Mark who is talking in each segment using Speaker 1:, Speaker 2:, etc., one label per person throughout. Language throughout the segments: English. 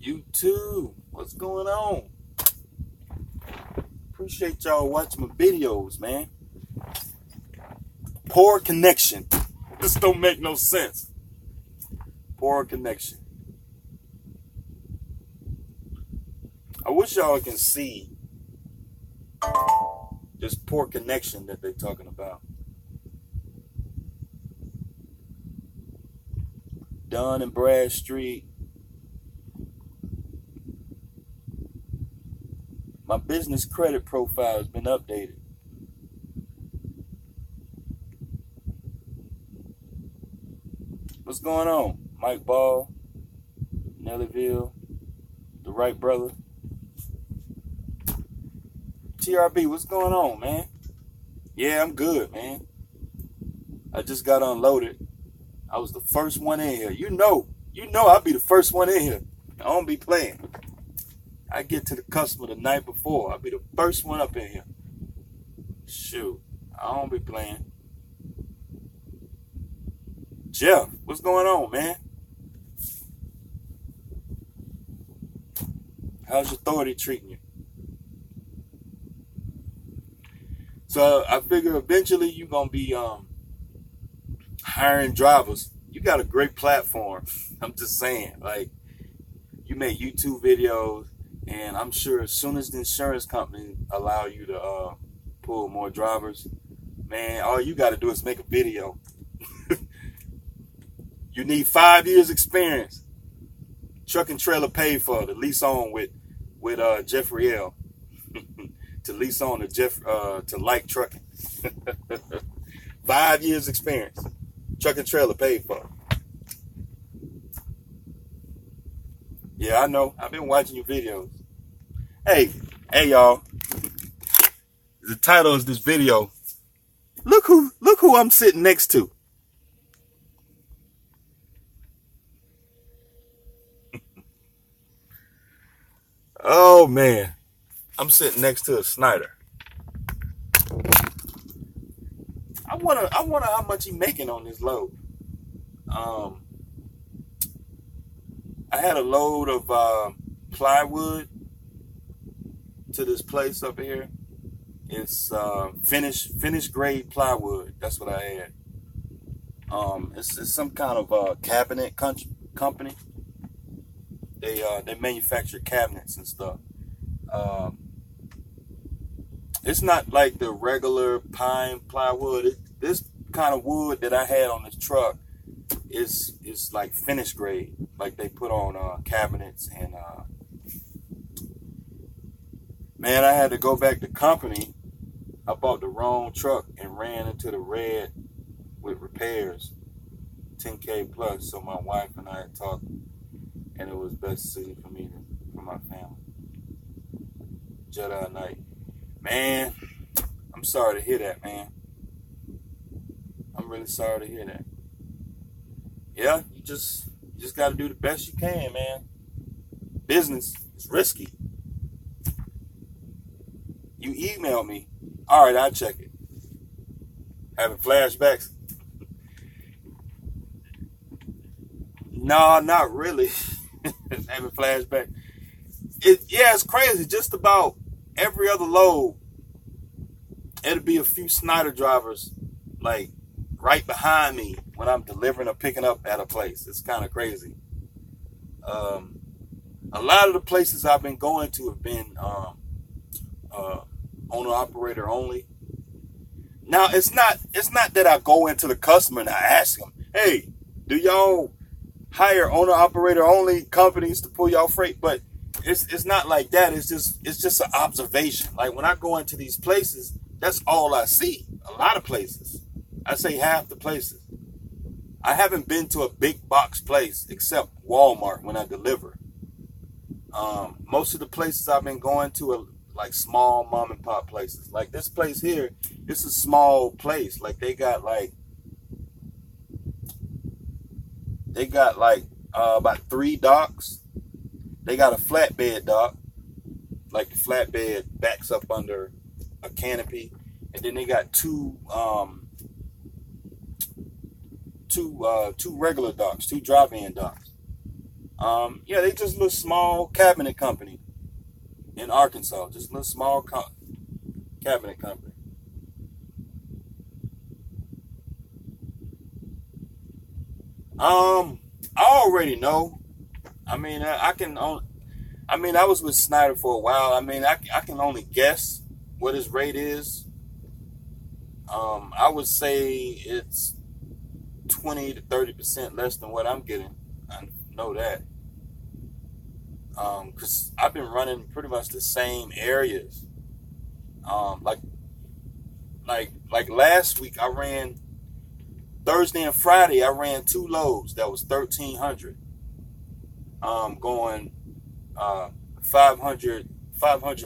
Speaker 1: You too. What's going on? Appreciate y'all watching my videos, man. Poor connection. This don't make no sense. Poor connection. I wish y'all can see this poor connection that they're talking about. Dunn and Bradstreet. My business credit profile has been updated. What's going on? Mike Ball, Nellyville, the Wright brother. TRB, what's going on, man? Yeah, I'm good, man. I just got unloaded. I was the first one in here. You know I'll be the first one in here. I don't be playing. I get to the customer the night before. I'll be the first one up in here. Shoot, I don't be playing. Jeff, what's going on, man? How's your authority treating you? So I figure eventually you're going to be hiring drivers. You got a great platform. I'm just saying, like, you make YouTube videos, and I'm sure as soon as the insurance company allow you to pull more drivers, man, all you got to do is make a video. You need 5 years experience. Truck and trailer paid for to lease on with Jeffrey L. To lease on to like trucking. 5 years experience. Truck and trailer paid for. Yeah, I know. I've been watching your videos. Hey y'all. The title of this video. Look who I'm sitting next to. Oh man. I'm sitting next to a Schneider. I wonder how much he making on this load. I had a load of plywood to this place up here. It's finished grade plywood. That's what I had. It's some kind of cabinet company. They manufacture cabinets and stuff. It's not like the regular pine plywood. This kind of wood that I had on this truck is like finished grade, like they put on cabinets. And man, I had to go back to company. I bought the wrong truck and ran into the red with repairs, 10K plus. So my wife and I had talked, and it was best suited for my family. Jedi Knight. Man, I'm sorry to hear that, man. I'm really sorry to hear that. Yeah, you just got to do the best you can, man. Business is risky. You email me. All right, I'll check it. Having flashbacks? No, not really. Having flashbacks. It's crazy. Just about every other load, it'll be a few Schneider drivers, like, right behind me when I'm delivering or picking up at a place. It's kind of crazy. A lot of the places I've been going to have been owner-operator only. Now, it's not that I go into the customer and I ask them, hey, do y'all hire owner-operator only companies to pull y'all freight? But it's not like that. It's just an observation. Like when I go into these places, that's all I see. A lot of places. I say half the places. I haven't been to a big box place except Walmart when I deliver. Most of the places I've been going to are like small mom and pop places. Like this place here, it's a small place. Like they got like about 3 docks. They got a flatbed dock, like the flatbed backs up under a canopy, and then they got two regular docks, 2 drop-in docks. Yeah, they just a little small cabinet company in Arkansas. Just a little small cabinet company. I already know. I mean, I can only. I mean, I was with Schneider for a while. I mean, I can only guess what his rate is. I would say it's 20 to 30% less than what I'm getting. I know that. Because I've been running pretty much the same areas. Like last week, I ran Thursday and Friday. I ran 2 loads. That was 1,300. Going 500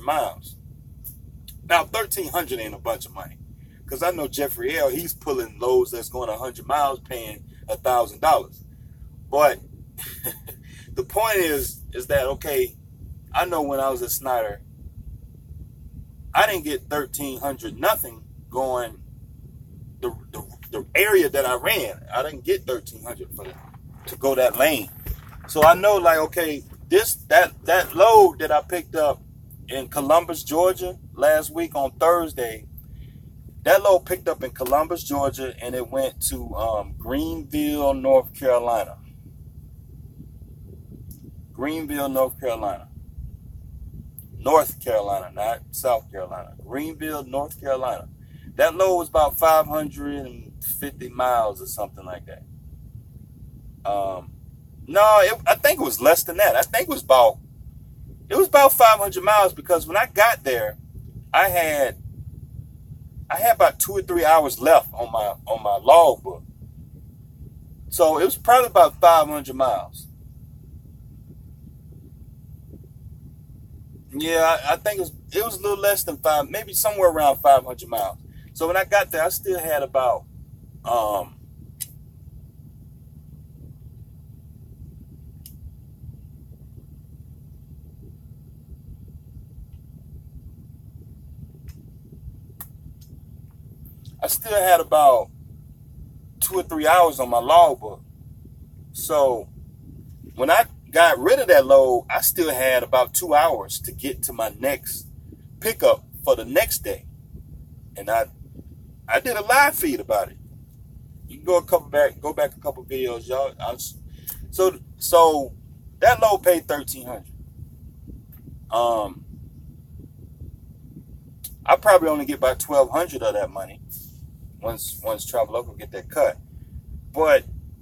Speaker 1: miles. Now 1,300 ain't a bunch of money, because I know Jeffrey L. He's pulling loads that's going 100 miles, paying $1,000. But the point is that, okay, I know when I was at Schneider, I didn't get 1,300 nothing going the area that I ran. I didn't get 1,300 to go that lane. So I know, like, okay, that load that I picked up in Columbus, Georgia last week on Thursday, that load picked up in Columbus, Georgia, and it went to Greenville, North Carolina. Greenville, North Carolina. North Carolina, not South Carolina. Greenville, North Carolina. That load was about 550 miles or something like that. No, I think it was less than that. I think it was about 500 miles, because when I got there, I had about 2 or 3 hours left on my logbook. So it was probably about 500 miles. Yeah, I think it was a little less than 5, maybe somewhere around 500 miles. So when I got there, I still had about I still had about 2 or 3 hours on my logbook. So when I got rid of that load, I still had about 2 hours to get to my next pickup for the next day. And I did a live feed about it. You can go back a couple videos, y'all. So that load paid $1,300. I probably only get about $1,200 of that money once Travel Local get that cut.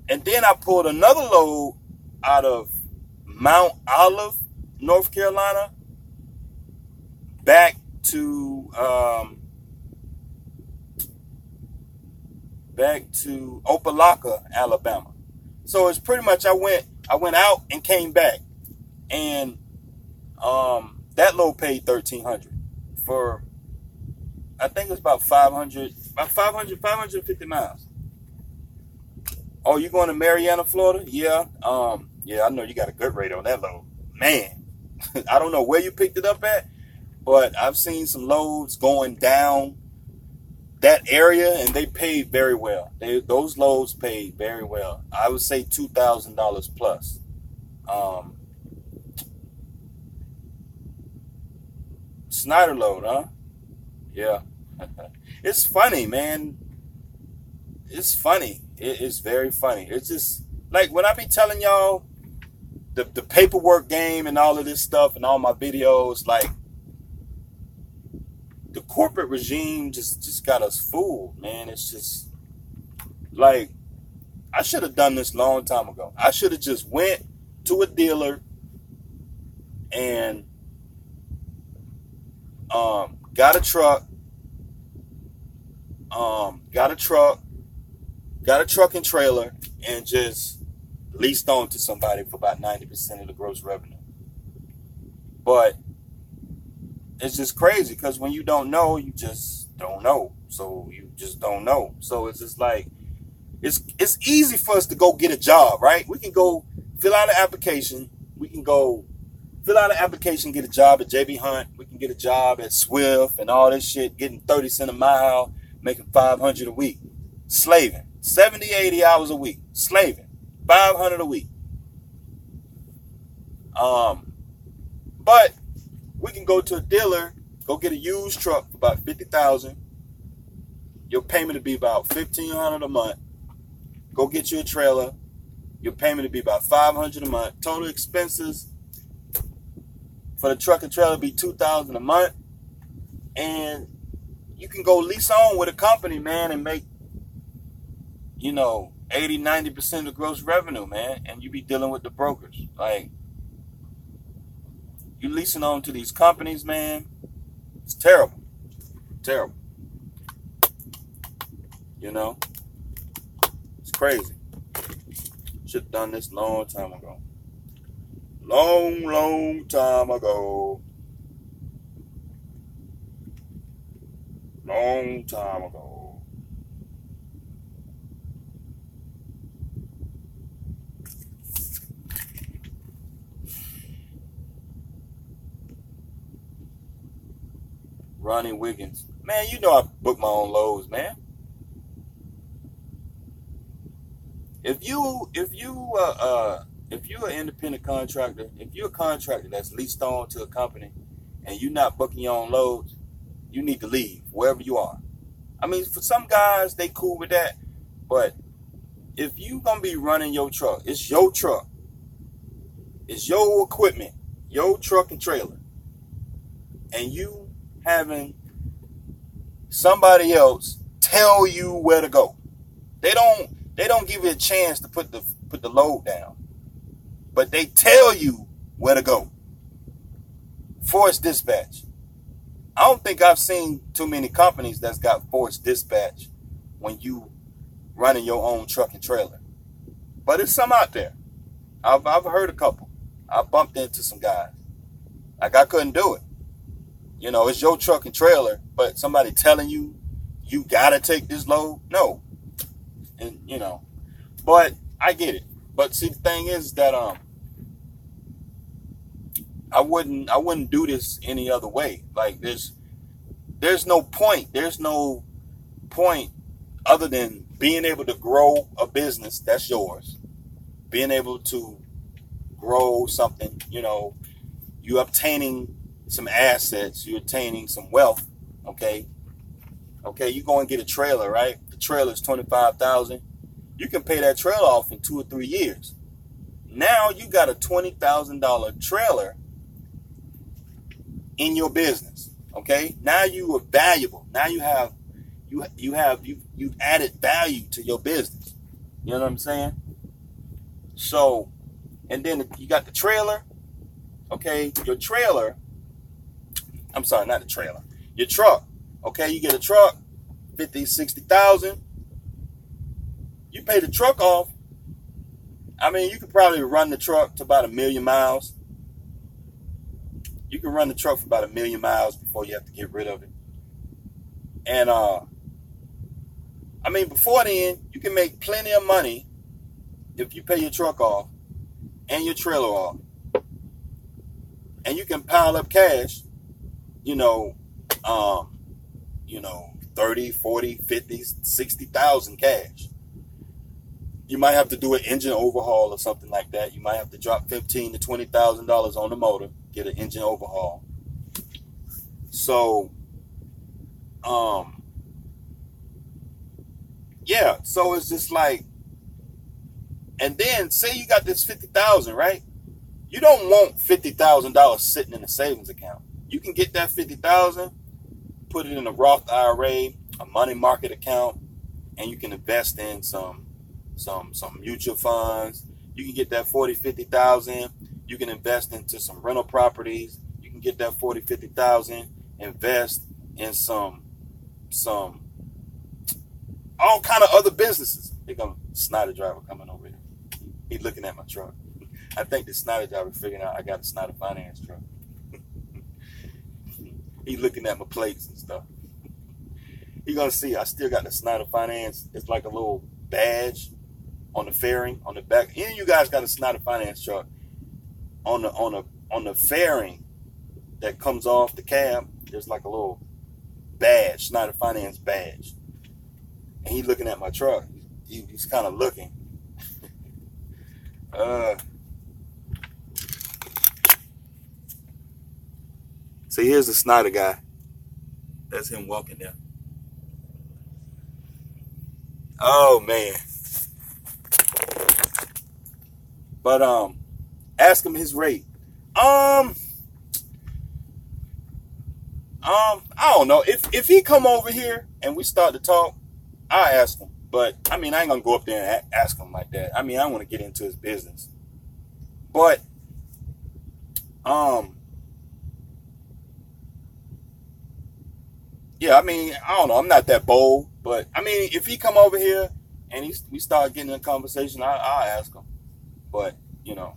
Speaker 1: And then I pulled another load out of Mount Olive, North Carolina, back to Opelika, Alabama. So it's pretty much I went out and came back, and that load paid $1,300 for, I think it's about 550 miles. Oh, you going to Marietta, Florida? Yeah. Yeah, I know you got a good rate on that load. Man, I don't know where you picked it up at, but I've seen some loads going down that area, and they paid very well. Those loads paid very well. I would say $2,000 plus. Schneider load, huh? Yeah. It's funny, man. It's funny. It is very funny. It's just like when I be telling y'all the paperwork game and all of this stuff and all my videos, like, the corporate regime just got us fooled, man. It's just like, I should have done this long time ago. I should have just went to a dealer and got a truck and trailer, and just leased on to somebody for about 90% of the gross revenue. But it's just crazy, because when you don't know, you just don't know. So you just don't know. So it's just like, it's easy for us to go get a job, right? We can go fill out an application. We can go fill out an application, get a job at JB Hunt. We can get a job at Swift and all this shit, getting 30 cents a mile, making $500 a week, slaving 70, 80 hours a week, slaving 500 a week. But we can go to a dealer, go get a used truck for about $50,000. Your payment would be about $1,500 a month. Go get you a trailer. Your payment would be about $500 a month. Total expenses for the truck and trailer would be $2,000 a month. And you can go lease on with a company, man, and make, 80-90% of gross revenue, man. And you be dealing with the brokers. Like, you leasing on to these companies, man. It's terrible. Terrible. It's crazy. Should have done this long time ago. Long time ago. Long time ago. Ronnie Wiggins. Man, I book my own loads, man. If you're an independent contractor, if you're a contractor that's leased on to a company and you're not booking your own loads, you need to leave wherever you are. I mean, for some guys, they cool with that. But if you gonna be running your truck, it's your truck. It's your equipment, your truck and trailer. And you having somebody else tell you where to go. They don't give you a chance to put the load down. But they tell you where to go. Forced dispatch. I don't think I've seen too many companies that's got forced dispatch when you running your own truck and trailer. But there's some out there. I've heard a couple. I bumped into some guys. Like, I couldn't do it. It's your truck and trailer, but somebody telling you gotta take this load? No. And but I get it. But see, the thing is that I wouldn't do this any other way. Like, there's no point. There's no point other than being able to grow a business that's yours. Being able to grow something, you obtaining some assets, you're attaining some wealth, okay? Okay, you go and get a trailer, right? The trailer is $25,000. You can pay that trailer off in 2 or 3 years. Now you got a $20,000 trailer in your business, okay? Now you are valuable. Now you've added value to your business. You know what I'm saying? So, and then you got the trailer, okay? Your trailer. I'm sorry, not the trailer. Your truck, okay? You get a truck, 50, 60,000. You pay the truck off. I mean, you could probably run the truck to about 1 million miles. You can run the truck for about 1 million miles before you have to get rid of it. And, I mean, before then, you can make plenty of money if you pay your truck off and your trailer off. And you can pile up cash, 30, 40, 50, 60,000 cash. You might have to do an engine overhaul or something like that. You might have to drop $15,000 to $20,000 on the motor, get an engine overhaul. So, yeah. So it's just like, and then say you got this $50,000, right? You don't want $50,000 sitting in a savings account. You can get that $50,000, put it in a Roth IRA, a money market account, and you can invest in some mutual funds. You can get that 40, 50,000. You can invest into some rental properties. You can get that 40, 50,000, invest in some all kind of other businesses. Here comes Schneider driver coming over here. He's looking at my truck. I think the Schneider driver figuring out I got a Schneider finance truck. He's looking at my plates and stuff. He's gonna see I still got the Schneider finance. It's like a little badge on the fairing on the back. Any of you guys got a Schneider finance truck? On the fairing that comes off the cab, there's like a little badge, Schneider finance badge. And he's looking at my truck. He's kind of looking. So here's the Schneider guy. That's him walking there. Oh man. But ask him his rate. I don't know. If he come over here and we start to talk, I'll ask him. But I mean, I ain't gonna go up there and ask him like that. I mean, I want to get into his business. But yeah, I mean, I don't know. I'm not that bold, but I mean, if he come over here and we start getting in a conversation, I'll ask him. But you know,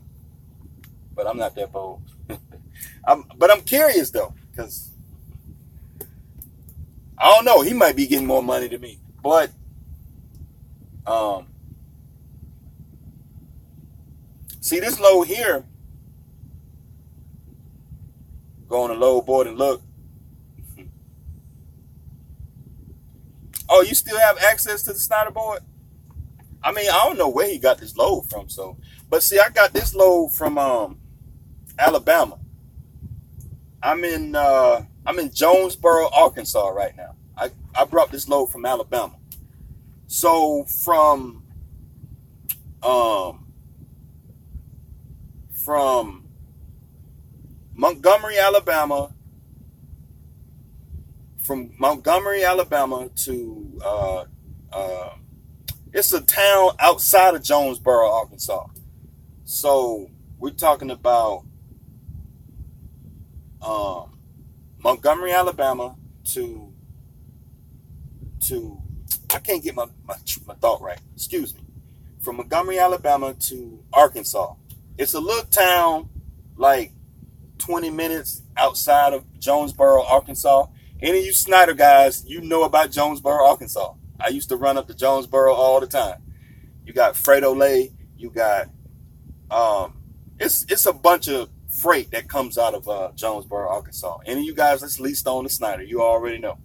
Speaker 1: but I'm not that bold. But I'm curious though, because I don't know. He might be getting more money than me, but see this load here. Go on the load board and look. Oh, you still have access to the Schneider board? I mean, I don't know where he got this load from. So, but see, I got this load from Alabama. I'm in Jonesboro, Arkansas right now. I brought this load from Alabama. So from Montgomery, Alabama. From Montgomery, Alabama to it's a town outside of Jonesboro, Arkansas. So we're talking about Montgomery, Alabama to I can't get my thought right. Excuse me. From Montgomery, Alabama to Arkansas. It's a little town like 20 minutes outside of Jonesboro, Arkansas. Any of you Schneider guys, you know about Jonesboro, Arkansas. I used to run up to Jonesboro all the time. You got Frito-Lay. You got it's a bunch of freight that comes out of Jonesboro, Arkansas. Any of you guys that's leased on the Schneider, you already know.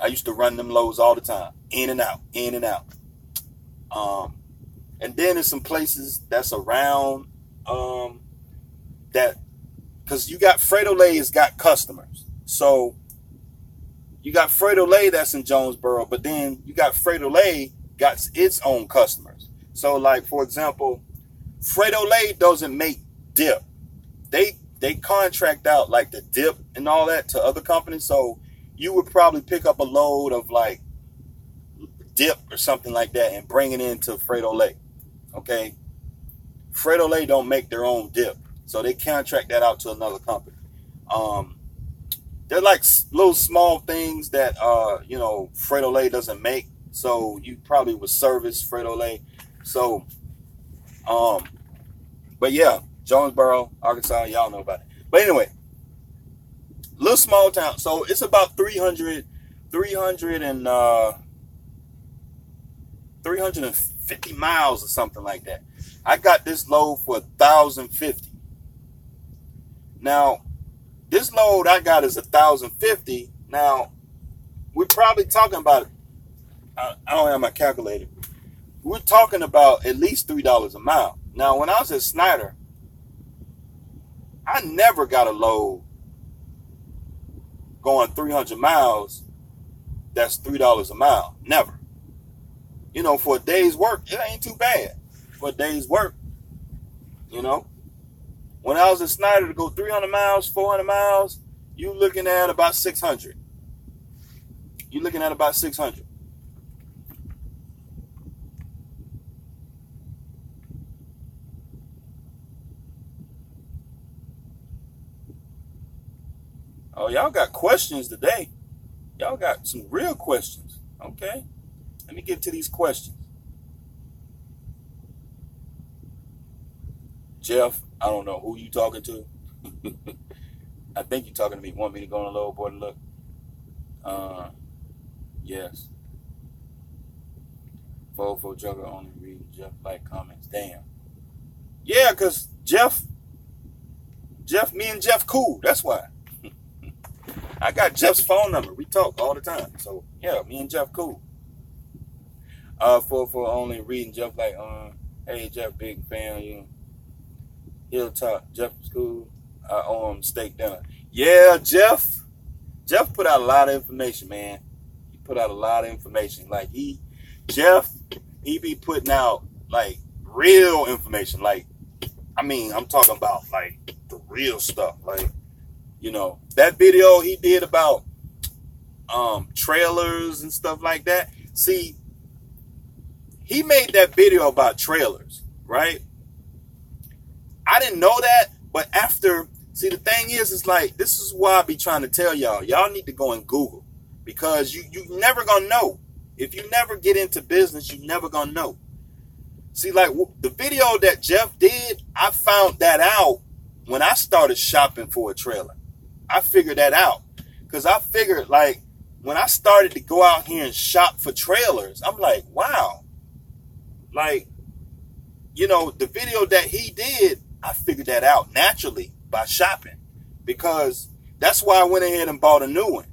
Speaker 1: I used to run them loads all the time, in and out, in and out. And then there's some places that's around that, because you got Frito-Lay has got customers. So you got Frito-Lay that's in Jonesboro, but then you got Frito-Lay got its own customers. So like, for example, Frito-Lay doesn't make dip. They contract out like the dip and all that to other companies. So you would probably pick up a load of like dip or something like that and bring it into Frito-Lay. Okay. Frito-Lay don't make their own dip. So they contract that out to another company. They're like little small things that, Frito-Lay doesn't make. So you probably would service Frito-Lay. So, but yeah, Jonesboro, Arkansas, y'all know about it. But anyway, little small town. So it's about 350 miles or something like that. I got this load for 1,050. Now, this load I got is 1,050. Now, we're probably talking about, I don't have my calculator. We're talking about at least $3 a mile. Now, when I was at Schneider, I never got a load going 300 miles that's $3 a mile. Never. You know, for a day's work, it ain't too bad. For a day's work, you know. When I was at Schneider to go 300 miles, 400 miles, you're looking at about 600. You're looking at about 600. Oh, y'all got questions today. Y'all got some real questions. Okay. Let me get to these questions. Jeff, I don't know who you talking to. I think you're talking to me. Want me to go on the load board and look? Yes. Fofo Jugger only reading Jeff like comments. Damn. Yeah, because Jeff, me and Jeff cool. That's why. I got Jeff's phone number. We talk all the time. So, yeah, me and Jeff cool. For only reading Jeff like, hey, Jeff, big fan of you. Hilltop, Jeff School, I owe him steak dinner. Yeah, Jeff put out a lot of information, man. He put out a lot of information. Like Jeff, he be putting out like real information. Like, I mean, I'm talking about like the real stuff. Like, you know, that video he did about trailers and stuff like that. See, he made that video about trailers, right? I didn't know that, but see, the thing is like, this is why I be trying to tell y'all. Y'all need to go and Google, because you never gonna know. If you never get into business, you never gonna know. See, like the video that Jeff did, I found that out when I started shopping for a trailer. I figured that out, because I figured, like, when I started to go out here and shop for trailers, I'm like, wow. Like, you know, the video that he did, I figured that out naturally by shopping, because that's why I went ahead and bought a new one,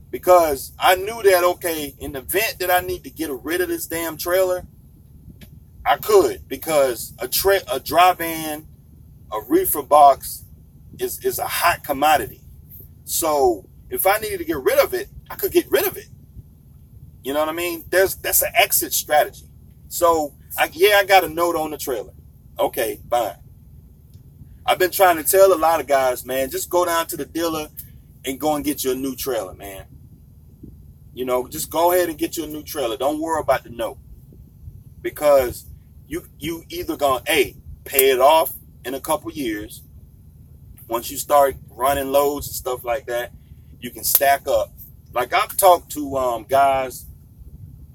Speaker 1: because I knew that, okay, in the event that I need to get rid of this damn trailer, I could, because a dry van, a reefer box is a hot commodity. So if I needed to get rid of it, I could get rid of it. You know what I mean? That's an exit strategy. So I got a note on the trailer. Okay, fine. I've been trying to tell a lot of guys, man, just go down to the dealer and go and get you a new trailer, man. You know, just go ahead and get you a new trailer. Don't worry about the note. Because you either gonna, pay it off in a couple years. Once you start running loads and stuff like that, you can stack up. Like, I've talked to guys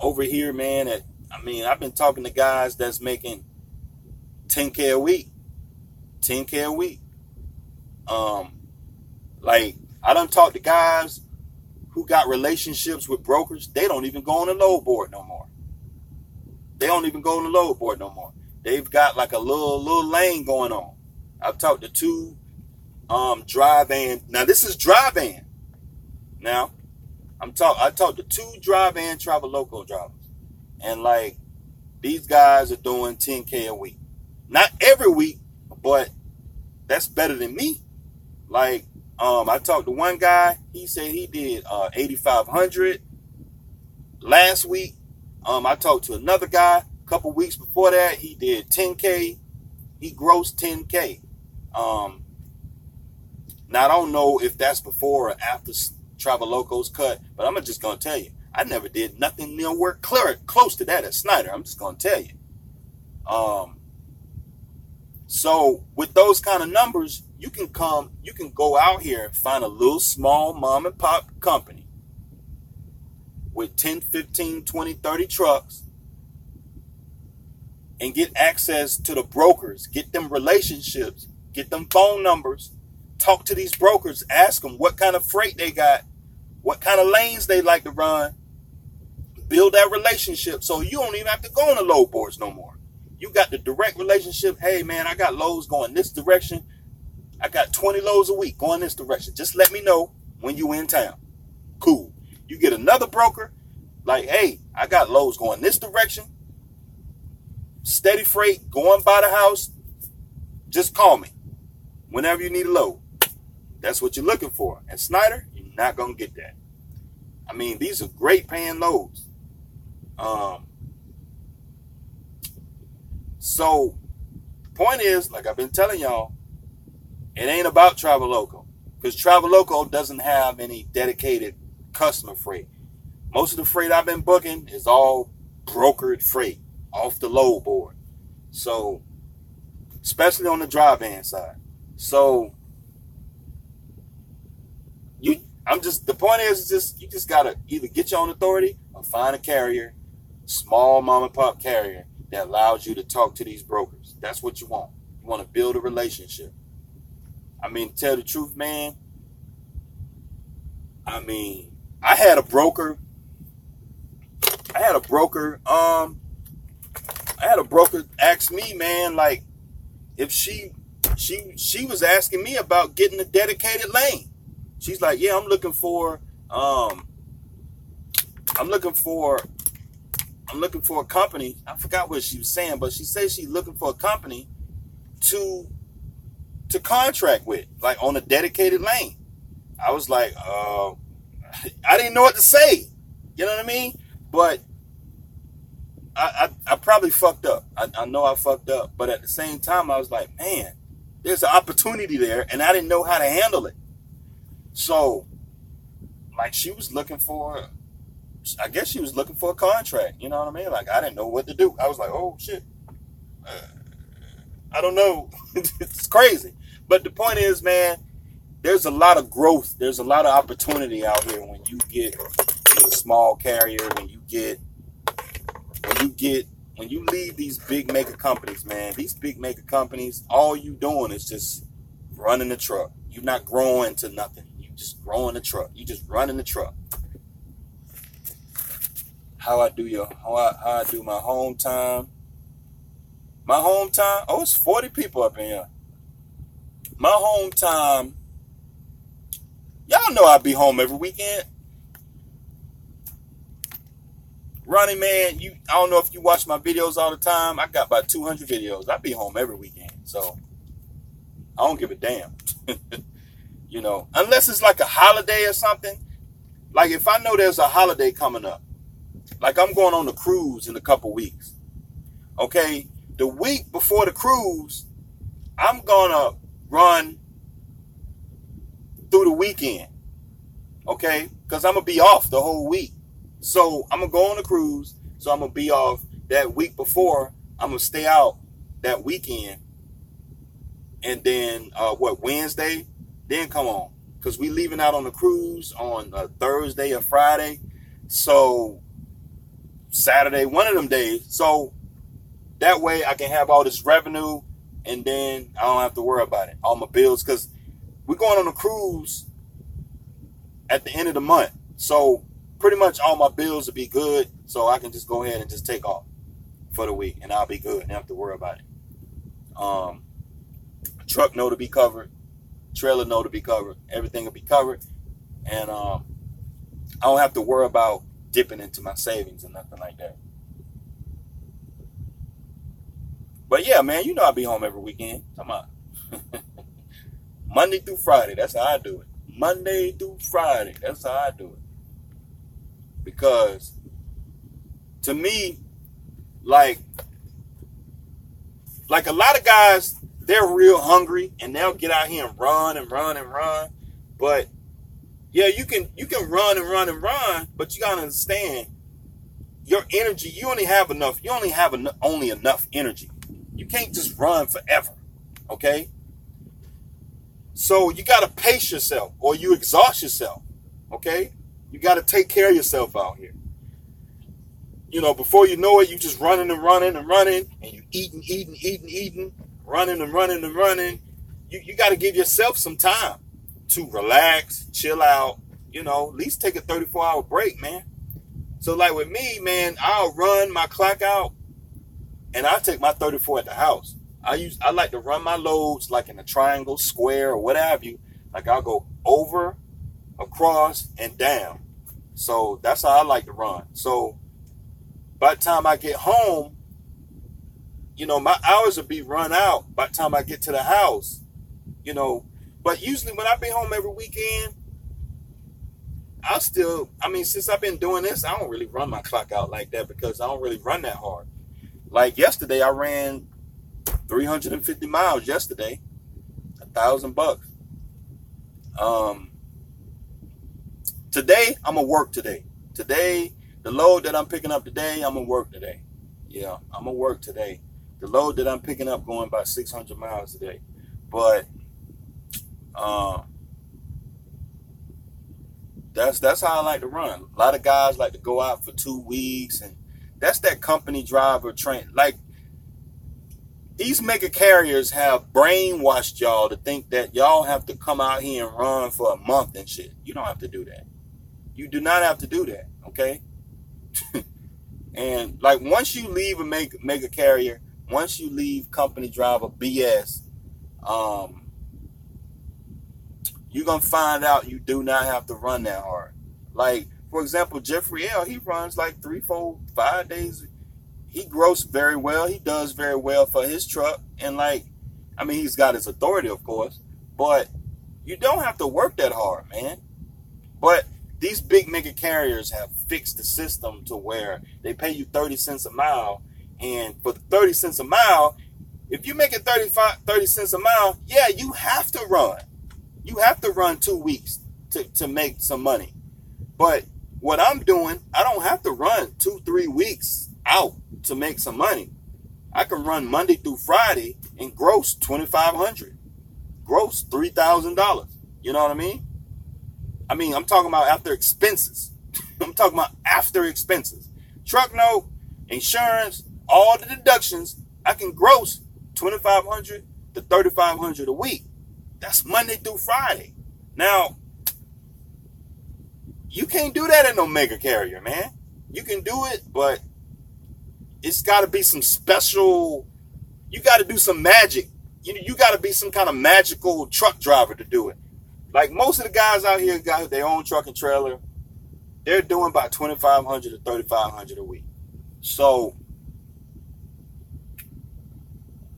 Speaker 1: over here, man. I've been talking to guys that's making $10K a week. $10K a week. Like, I done talked to guys who got relationships with brokers. They don't even go on the load board no more. They've got like a little lane going on. I've talked to two dry van. Now, this is dry van. Now, I talked to two dry van travel local drivers. And like, these guys are doing $10K a week. Not every week, but that's better than me. Like, I talked to one guy. He said he did $8,500 last week. I talked to another guy a couple weeks before that. He did $10K. He grossed $10K. Now, I don't know if that's before or after Travel Locals cut, but I'm just going to tell you, I never did nothing nowhere close to that at Schneider. I'm just going to tell you. So with those kind of numbers, you can go out here and find a little small mom and pop company with 10, 15, 20, 30 trucks and get access to the brokers, get them relationships, get them phone numbers, talk to these brokers, ask them what kind of freight they got, what kind of lanes they like to run, build that relationship so you don't even have to go on the load boards no more. You got the direct relationship. Hey, man, I got loads going this direction. I got 20 loads a week going this direction. Just let me know when you in town. Cool. You get another broker, like, hey, I got loads going this direction. Steady freight going by the house. Just call me whenever you need a load. That's what you're looking for. At Schneider, you're not going to get that. I mean, these are great paying loads. So, point is, like I've been telling y'all, it ain't about Travel Local, because Travel Local doesn't have any dedicated customer freight. Most of the freight I've been booking is all brokered freight off the load board. So, especially on the dry van side. So, the point is you just gotta either get your own authority or find a carrier, small mom and pop carrier that allows you to talk to these brokers. That's what you want. You want to build a relationship. I mean, to tell the truth, man, I had a broker ask me, man, like, if she was asking me about getting a dedicated lane. She's like, yeah, I'm looking for a company. I forgot what she was saying, but she said she's looking for a company to contract with, like on a dedicated lane. I was like, I didn't know what to say. You know what I mean? But I probably fucked up. I know I fucked up. But at the same time, I was like, man, there's an opportunity there, and I didn't know how to handle it. So, like, she was looking for, I guess she was looking for a contract. You know what I mean? Like, I didn't know what to do. I was like, oh, shit. I don't know. It's crazy. But the point is, man, there's a lot of growth. There's a lot of opportunity out here when you get a small carrier, when you leave these big mega companies, man. These big mega companies, all you doing is just running the truck. You're not growing to nothing. You just growing the truck. You just running the truck. How I do my home time. My home time, oh, it's 40 people up in here. My home time, y'all know I be home every weekend. Ronnie, man, I don't know if you watch my videos all the time. I got about 200 videos. I be home every weekend, so I don't give a damn. You know, unless it's like a holiday or something. Like if I know there's a holiday coming up, like I'm going on a cruise in a couple weeks. Okay, the week before the cruise, I'm gonna run through the weekend. Okay, because I'm gonna be off the whole week. So I'm going to go on a cruise. So I'm going to be off that week before. I'm going to stay out that weekend. And then, Wednesday? Then come on. Because we leaving out on the cruise on Thursday or Friday. So Saturday, one of them days. So that way I can have all this revenue. And then I don't have to worry about it. All my bills. Because we're going on a cruise at the end of the month. So pretty much all my bills will be good, so I can just go ahead and just take off for the week, and I'll be good. And I don't have to worry about it. Truck know to be covered, trailer know to be covered, everything will be covered, and I don't have to worry about dipping into my savings or nothing like that. But yeah, man, you know I'll be home every weekend. Come on. Monday through Friday, that's how I do it. Monday through Friday, that's how I do it. Because to me, like a lot of guys, they're real hungry and they'll get out here and run and run and run. But yeah, you can run and run and run, but you gotta understand your energy. You only have enough. You only have only enough energy. You can't just run forever. Okay. So you gotta pace yourself, or you exhaust yourself. Okay. You got to take care of yourself out here. You know, before you know it, you just running and running and running, and you eating, running and running and running. You got to give yourself some time to relax, chill out, you know, at least take a 34-hour break, man. So like with me, man, I'll run my clock out, and I'll take my 34 at the house. I like to run my loads like in a triangle, square, or what have you. Like I'll go over, across, and down. So that's how I like to run. So by the time I get home, you know, my hours will be run out by the time I get to the house, you know. But usually when I be home every weekend, since I've been doing this, I don't really run my clock out like that because I don't really run that hard. Like yesterday, I ran 350 miles yesterday, $1,000. Today, I'm going to work today. Today, the load that I'm picking up today, I'm going to work today. Yeah, I'm going to work today. The load that I'm picking up going about 600 miles today. But that's how I like to run. A lot of guys like to go out for 2 weeks, and that's that company driver train. Like, these mega carriers have brainwashed y'all to think that y'all have to come out here and run for a month and shit. You don't have to do that. You do not have to do that, okay? And like once you leave a mega carrier, once you leave company driver BS, you're going to find out you do not have to run that hard. Like, for example, Jeffrey L., he runs like 3, 4, 5 days. He grows very well. He does very well for his truck. And like, I mean, he's got his authority, of course. But, You don't have to work that hard, man. But these big mega carriers have fixed the system to where they pay you 30 cents a mile. And for the 30 cents a mile, if you make it 30 cents a mile, yeah, you have to run. You have to run 2 weeks to make some money. But what I'm doing, I don't have to run 2-3 weeks out to make some money. I can run Monday through Friday and gross $2,500, gross $3,000. You know what I mean? I'm talking about after expenses. I'm talking about after expenses. Truck note, insurance, all the deductions. I can gross $2,500 to $3,500 a week. That's Monday through Friday. Now, you can't do that in no mega carrier, man. You can do it, but it's got to be some special. You got to do some magic. You got to be some kind of magical truck driver to do it. Like most of the guys out here got their own truck and trailer. They're doing about $2,500 to $3,500 a week. So,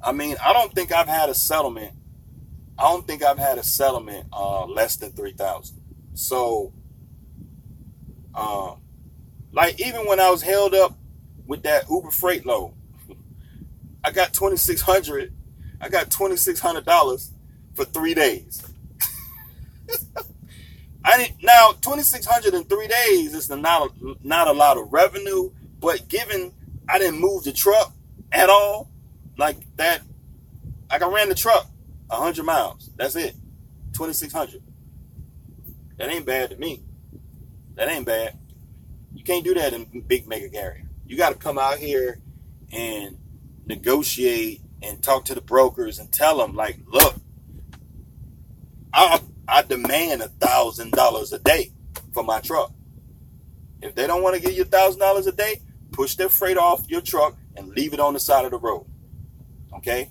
Speaker 1: I don't think I've had a settlement. Less than $3,000. So, like even when I was held up with that Uber freight load, I got $2,600. I got $2,600 for 3 days. Now $2,600 in 3 days is not a lot of revenue, but given I didn't move the truck at all, like that, like I ran the truck 100 miles. That's it. $2,600. That ain't bad to me. That ain't bad. You can't do that in big mega carrier. You got to come out here and negotiate and talk to the brokers and tell them, like, look, I demand $1,000 a day for my truck. If they don't want to give you $1,000 a day, push their freight off your truck and leave it on the side of the road. Okay?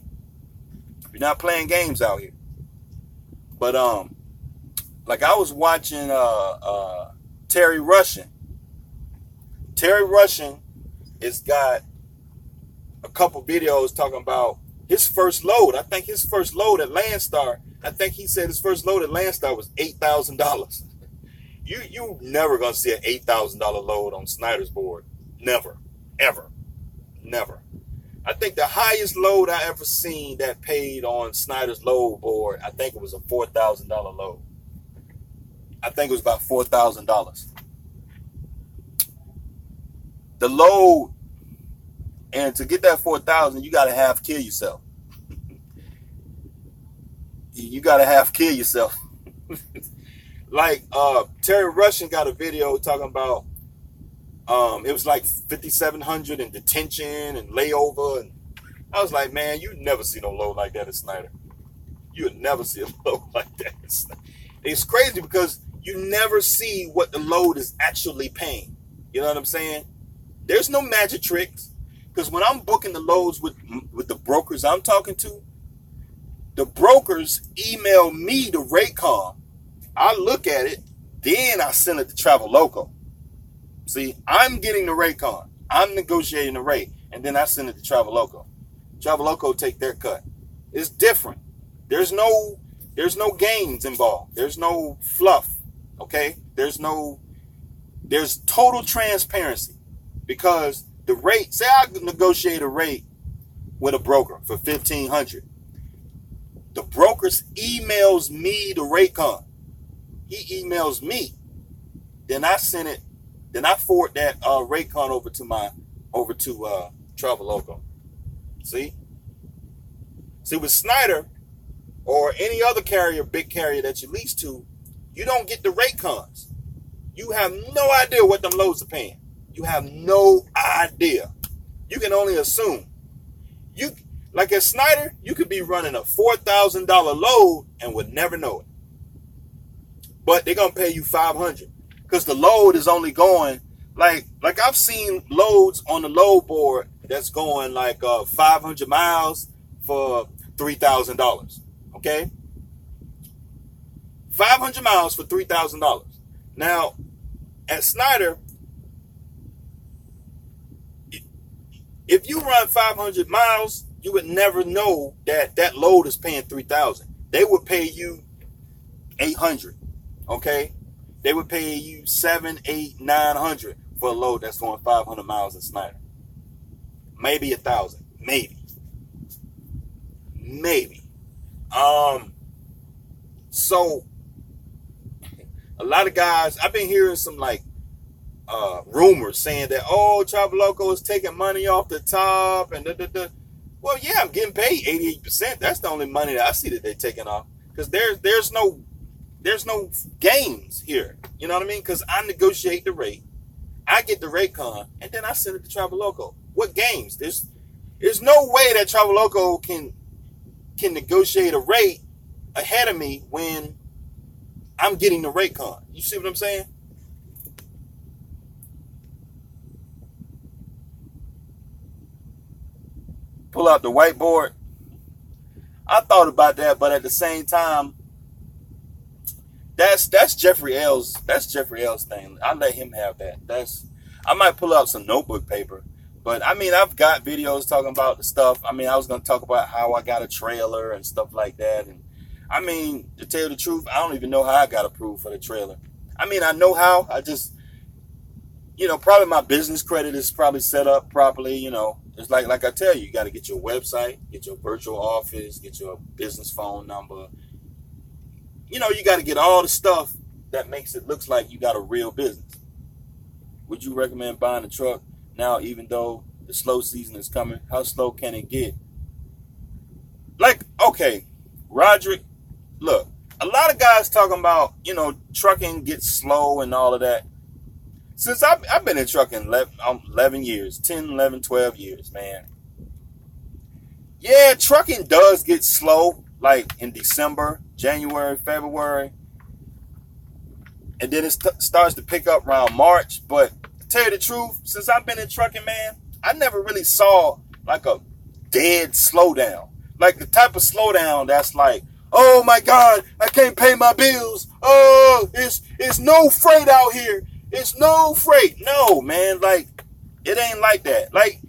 Speaker 1: You're not playing games out here. But like I was watching Terry Russian. Terry Russian has got a couple videos talking about his first load. I think his first load at Landstar, I think he said his first load at Landstar was $8,000. You never gonna see an $8,000 load on Schneider's board. Never, ever, never. I think the highest load I ever seen that paid on Schneider's load board, I think it was a $4,000 load. I think it was about $4,000. The load, and to get that $4,000, you gotta half kill yourself. You gotta half kill yourself. Like Terry Russian got a video talking about it was like 5,700 in detention and layover, and I was like, man, you never see no load like that at Schneider. You would never see a load like that at Schneider. It's crazy because you never see what the load is actually paying. You know what I'm saying? There's no magic tricks, because when I'm booking the loads with the brokers I'm talking to, the brokers email me the rate com. I look at it, then I send it to Travel Loco. See, I'm getting the rate con. I'm negotiating the rate, and then I send it to Travel Loco. Travel Loco take their cut. It's different. There's no games involved. There's no fluff. Okay? There's total transparency, because the rate, say I negotiate a rate with a broker for $1,500. The broker emails me the rate con. He emails me. Then I send it. Then I forward that rate con over to Travel Loco. See with Schneider or any other carrier, big carrier that you lease to, you don't get the rate cons. You have no idea what them loads are paying. You have no idea. You can only assume. Like at Schneider, you could be running a $4,000 load and would never know it. But they're gonna pay you $500 because the load is only going like I've seen loads on the load board that's going like 500 miles for $3,000. Okay, 500 miles for $3,000. Now at Schneider, if you run 500 miles, you would never know that load is paying $3,000. They would pay you $800. Okay, they would pay you $700, $800, $900 for a load that's going 500 miles in Schneider. Maybe 1,000. Maybe. So a lot of guys, I've been hearing some like rumors saying that, oh, Traveloco is taking money off the top and Well, yeah, I'm getting paid 88%. That's the only money that I see that they're taking off, because there's no games here. You know what I mean? Because I negotiate the rate, I get the rate con, and then I send it to Traveloco. What games? There's no way that Traveloco can negotiate a rate ahead of me when I'm getting the rate con. You see what I'm saying? Pull out the whiteboard. I thought about that, but at the same time, that's Jeffrey L's thing. I let him have that. I might pull out some notebook paper, but I mean, I've got videos talking about the stuff. I mean, I was going to talk about how I got a trailer and stuff like that. And I mean, to tell you the truth, I don't even know how I got approved for the trailer. I mean, I know how. I just, probably my business credit is probably set up properly. It's like I tell you, you got to get your website, get your virtual office, get your business phone number. You got to get all the stuff that makes it look like you got a real business. Would you recommend buying a truck now, even though the slow season is coming? How slow can it get? Like, okay, Roderick, look, a lot of guys talking about, trucking gets slow and all of that. Since I've been in trucking 11 years, 10, 11, 12 years, man. Yeah, trucking does get slow, like in December, January, February. And then it starts to pick up around March. But to tell you the truth, since I've been in trucking, man, I never really saw like a dead slowdown. Like the type of slowdown that's like, oh my God, I can't pay my bills. Oh, it's no freight out here. It's no freight. No, man, like, it ain't like that. Like,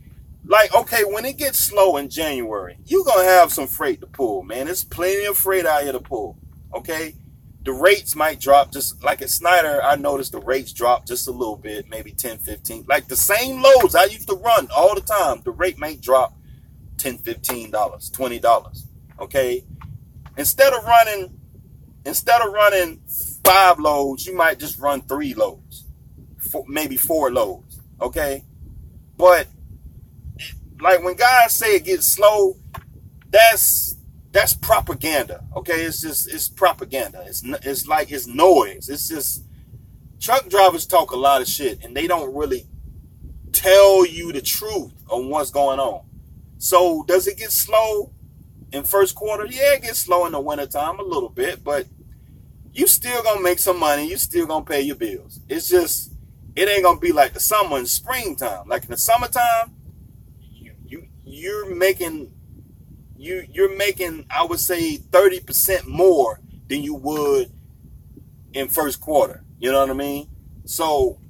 Speaker 1: okay, when it gets slow in January, you're going to have some freight to pull, man. There's plenty of freight out here to pull, okay? The rates might drop just, like at Schneider, I noticed the rates drop just a little bit, maybe 10, 15. Like the same loads I used to run all the time, the rate may drop $10, $15, $20, okay? Instead of running 5 loads, you might just run 3 loads. Maybe 4 loads, okay? But like when guys say it gets slow, that's propaganda, okay? It's propaganda. It's like it's noise. It's just truck drivers talk a lot of shit and they don't really tell you the truth on what's going on. So does it get slow in first quarter? Yeah, it gets slow in the wintertime a little bit, but you still gonna make some money. You still gonna pay your bills. It's just, it ain't gonna be like the summer and springtime. Like in the summertime, you're making, I would say 30% more than you would in first quarter. You know what I mean? So,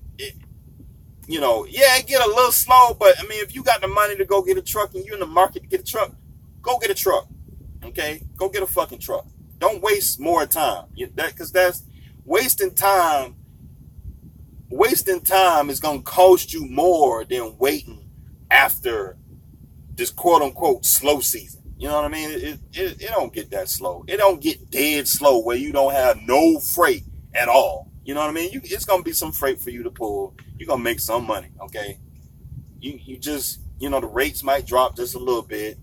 Speaker 1: yeah, it get a little slow, but I mean, if you got the money to go get a truck and you're in the market to get a truck, go get a truck. Okay, go get a fucking truck. Don't waste more time. Because that's wasting time. Wasting time is going to cost you more than waiting after this quote unquote slow season. You know what I mean? It don't get that slow. It don't get dead slow where you don't have no freight at all. You know what I mean? It's going to be some freight for you to pull. You're going to make some money. Okay. You just, the rates might drop just a little bit.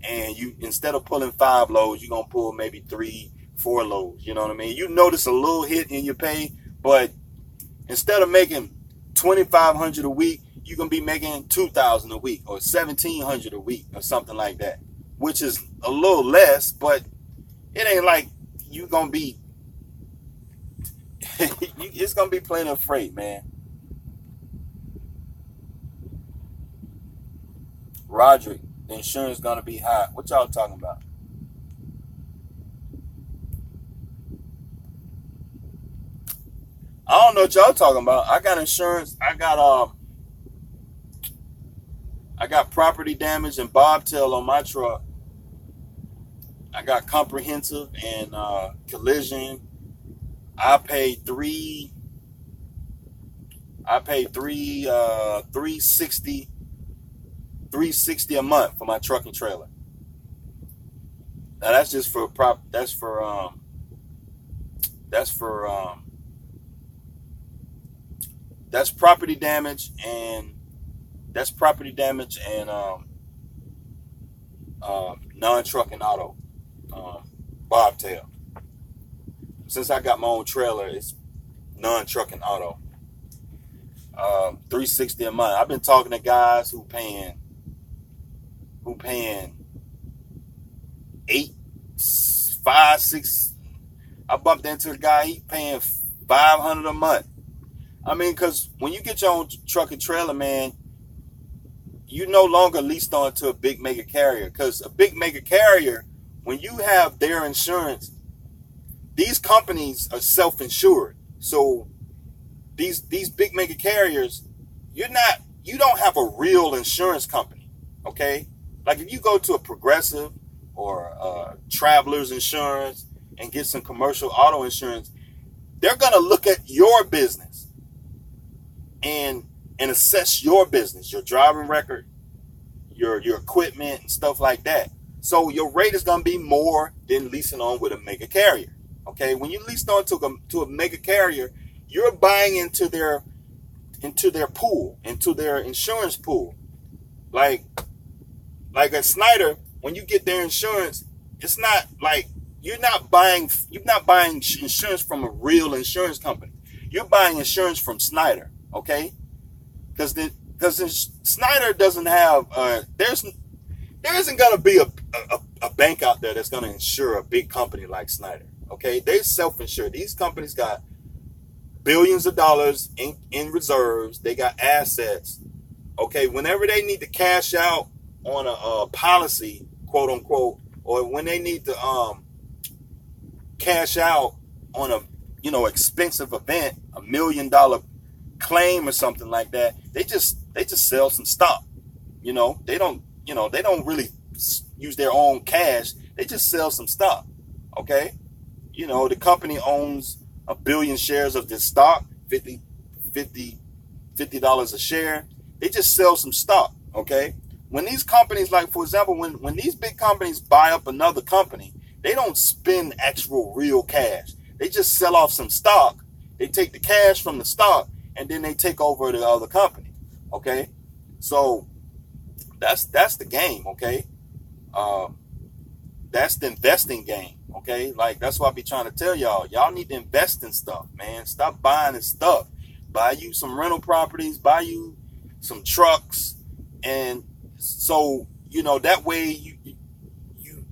Speaker 1: And you, instead of pulling 5 loads, you're going to pull maybe 3, 4 loads. You know what I mean? You notice a little hit in your pay, but instead of making $2,500 a week, you're going to be making $2,000 a week or $1,700 a week or something like that, which is a little less, but it ain't like you're going to be, it's going to be plenty of freight, man. Roderick, the insurance going to be high. What y'all talking about? I don't know what y'all talking about. I got insurance. I got property damage and bobtail on my truck. I got comprehensive and collision I paid 360 a month for my truck and trailer. Now that's just for that's property damage and non-trucking auto, bobtail. Since I got my own trailer, it's non-trucking auto. 360 a month. I've been talking to guys who paying 8, 5, 6. I bumped into a guy, he paying $500 a month. I mean, because when you get your own truck and trailer, man, you no longer leased on to a big mega carrier. Because a big mega carrier, when you have their insurance, these companies are self-insured. So these big mega carriers, you don't have a real insurance company, okay? Like if you go to a Progressive or Travelers Insurance and get some commercial auto insurance, they're gonna look at your business and assess your business, your driving record, your equipment and stuff like that. So your rate is gonna be more than leasing on with a mega carrier. Okay, when you lease on to a mega carrier, you're buying into their pool, into their insurance pool. Like at Schneider, when you get their insurance, it's not like you're not buying insurance from a real insurance company. You're buying insurance from Schneider, okay? Because Schneider doesn't have there isn't gonna be a bank out there that's gonna insure a big company like Schneider. Okay, they self-insure. These companies got billions of dollars in reserves. They got assets. Okay, whenever they need to cash out on a policy, quote unquote, or when they need to cash out on a expensive event, $1 million claim or something like that, they just sell some stock. They don't really use their own cash. They just sell some stock. Okay. The company owns 1 billion shares of this stock, $50 a share. They just sell some stock, okay? When these companies, like for example, when these big companies buy up another company, they don't spend actual real cash. They just sell off some stock. They take the cash from the stock and then they take over the other company, okay? So that's the game, okay? That's the investing game. Okay, like that's what I be trying to tell y'all. Y'all need to invest in stuff, man. Stop buying this stuff. Buy you some rental properties, buy you some trucks, and so that way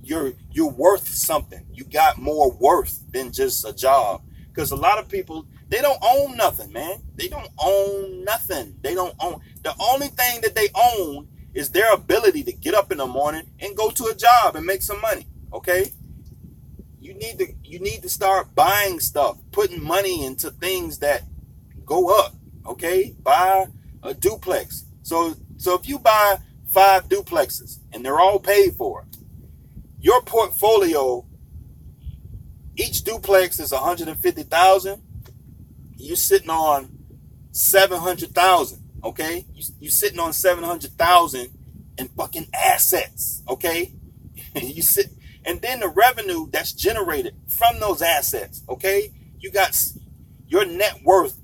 Speaker 1: you're worth something. You got more worth than just a job. Because a lot of people, they don't own nothing, man. They don't own nothing. They don't own. The only thing that they own is their ability to get up in the morning and go to a job and make some money. Okay. You need to start buying stuff, putting money into things that go up. Okay, buy a duplex. So if you buy 5 duplexes and they're all paid for, your portfolio, each duplex is $150,000. You're sitting on $700,000. Okay, you sitting on $700,000 in fucking assets. Okay, you sit. And then the revenue that's generated from those assets, okay? You got your net worth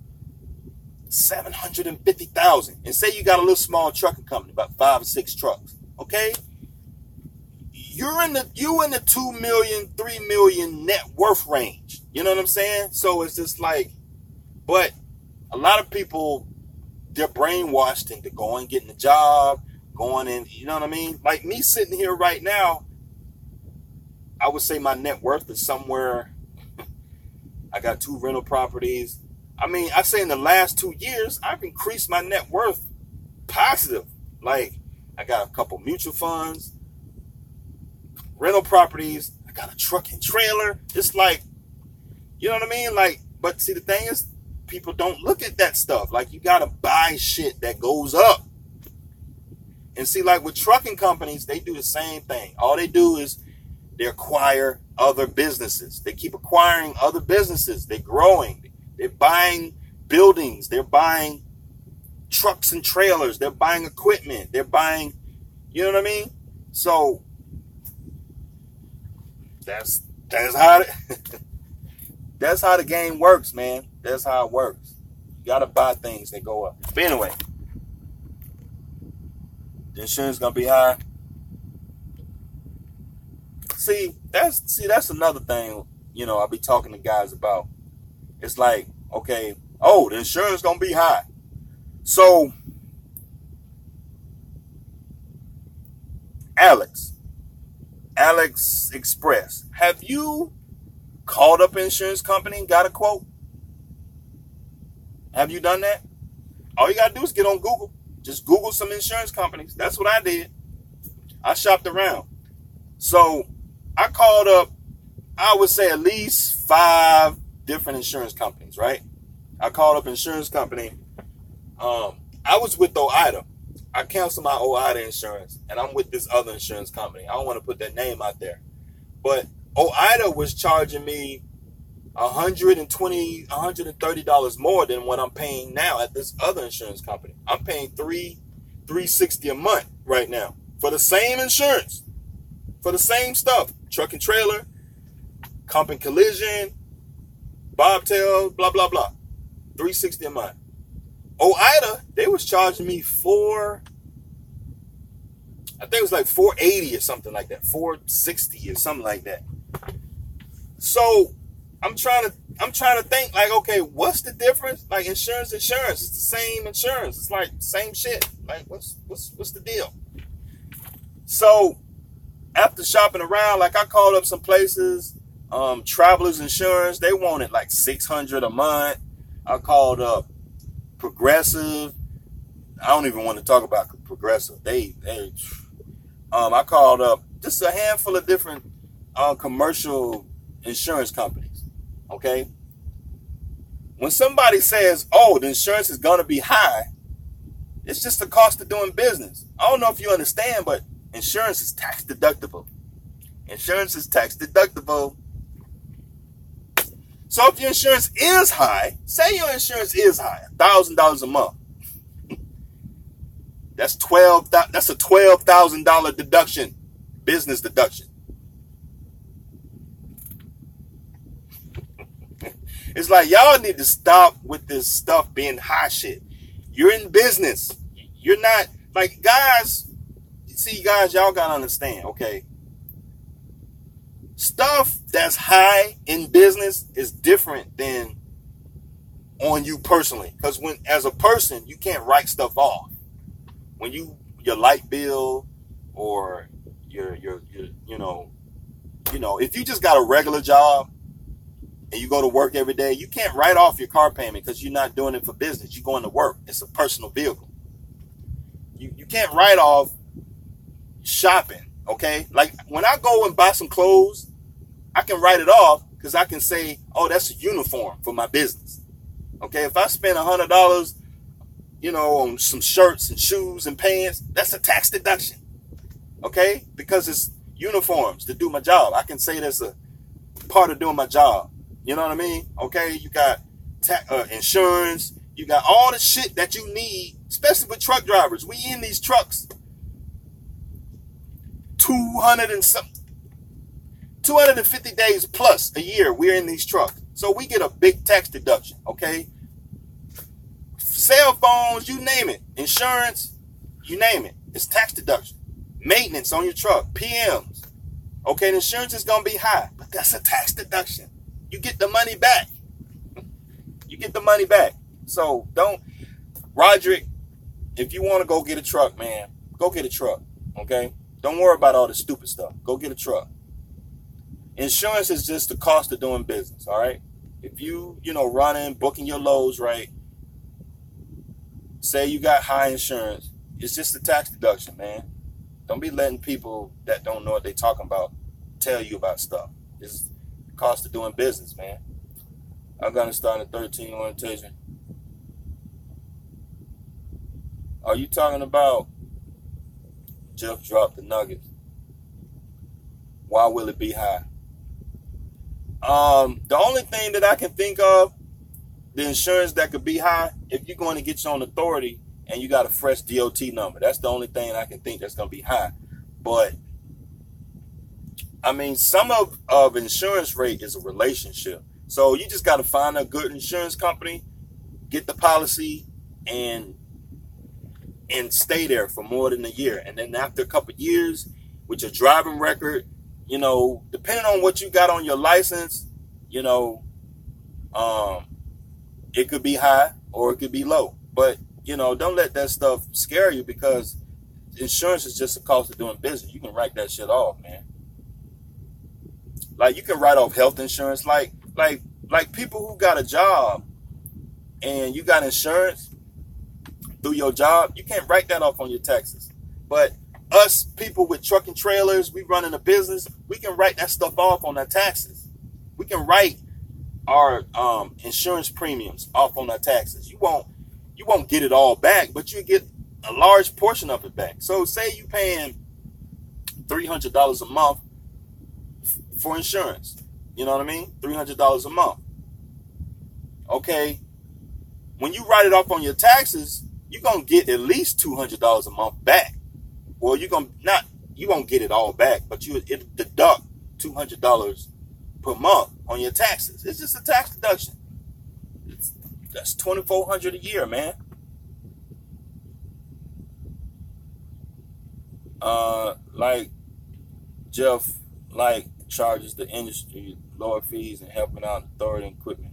Speaker 1: $750,000. And say you got a little small trucking company, about 5 or 6 trucks, okay? You in the 2 million, 3 million net worth range. You know what I'm saying? So it's just like, but a lot of people, they're brainwashed into going, getting a job, going in, you know what I mean? Like me sitting here right now, I would say my net worth is somewhere, I got 2 rental properties. I mean, I say in the last 2 years, I've increased my net worth positive. Like, I got a couple mutual funds, rental properties, I got a truck and trailer. It's like, you know what I mean? Like, but see, the thing is, people don't look at that stuff. Like, you got to buy shit that goes up. And see, like with trucking companies, they do the same thing. All they do is They acquire other businesses. They keep acquiring other businesses. They're growing. They're buying buildings. They're buying trucks and trailers. They're buying equipment. They're buying, you know what I mean? So that's how that's how the game works, man. That's how it works. You gotta buy things that go up. But anyway, the insurance gonna be high. See, that's another thing, you know, I'll be talking to guys about. It's like, okay, oh, the insurance gonna be high. So Alex Express, have you called up an insurance company and got a quote? Have you done that? All you gotta do is get on Google. Just Google some insurance companies. That's what I did. I shopped around. So I called up, I would say at least 5 different insurance companies, right? I called up insurance company. I was with OIDA. I canceled my OIDA insurance, and I'm with this other insurance company. I don't want to put their name out there. But OIDA was charging me $120, $130 more than what I'm paying now at this other insurance company. I'm paying $360 a month right now for the same insurance, for the same stuff. Truck and trailer, comp and collision, bobtail, blah, blah, blah. $360 a month. OIDA, they was charging me I think it was like $480 or something like that, $460 or something like that. So I'm trying to think, like, okay, what's the difference? Like, insurance, it's the same insurance. It's like same shit. Like, what's the deal? So after shopping around, like, I called up some places, Travelers Insurance, they wanted like $600 a month. I called up Progressive. I don't even want to talk about Progressive. I called up just a handful of different commercial insurance companies. Okay. When somebody says, oh, the insurance is going to be high, it's just the cost of doing business. I don't know if you understand, but insurance is tax deductible. Insurance is tax deductible. So if your insurance is high, say your insurance is high, $1,000 a month. That's a $12,000 deduction, business deduction. It's like, y'all need to stop with this stuff being high shit. You're in business. You're not, like, guys, y'all gotta understand, okay? Stuff that's high in business is different than on you personally. Because as a person, you can't write stuff off. When your light bill or your if you just got a regular job and you go to work every day, you can't write off your car payment because you're not doing it for business. You're going to work. It's a personal vehicle. You can't write off shopping, okay? Like, when I go and buy some clothes, I can write it off because I can say, oh, that's a uniform for my business. Okay, if I spend $100, on some shirts and shoes and pants, that's a tax deduction. Okay, because it's uniforms to do my job. I can say that's a part of doing my job. You know what I mean? Okay, you got insurance. You got all the shit that you need, especially with truck drivers. We in these trucks 250 days plus a year. We're in these trucks. So we get a big tax deduction. Okay. Cell phones, you name it. Insurance, you name it. It's tax deduction. Maintenance on your truck, PMs. Okay, the insurance is going to be high, but that's a tax deduction. You get the money back. You get the money back. So Roderick, if you want to go get a truck, man, go get a truck. Okay? Don't worry about all the stupid stuff. Go get a truck. Insurance is just the cost of doing business, all right? If you running, booking your loads right, say you got high insurance, it's just a tax deduction, man. Don't be letting people that don't know what they're talking about tell you about stuff. It's the cost of doing business, man. I'm going to start a 13 orientation. Are you talking about Jeff dropped the nuggets? why will it be high? The only thing that I can think of, the insurance that could be high, if you're going to get your own authority and you got a fresh DOT number. That's the only thing I can think that's going to be high. But I mean, some of insurance rate is a relationship. So you just got to find a good insurance company, get the policy, and stay there for more than a year. And then after a couple of years, with your driving record, you know, depending on what you got on your license, you know, it could be high or it could be low. But, you know, don't let that stuff scare you, because insurance is just a cost of doing business. You can write that shit off, man. Like, you can write off health insurance. Like people who got a job and you got insurance through your job, you can't write that off on your taxes. But us people with trucking trailers, we running a business, we can write that stuff off on our taxes. We can write our insurance premiums off on our taxes. You won't get it all back, but you get a large portion of it back. So say you paying $300 a month for insurance. You know what I mean? $300 a month. Okay. When you write it off on your taxes, you're going to get at least $200 a month back. Well, you won't get it all back, but it'll deduct $200 per month on your taxes. It's just a tax deduction. That's $2,400 a year, man. Like Jeff, charges the industry lower fees and helping out authority and equipment.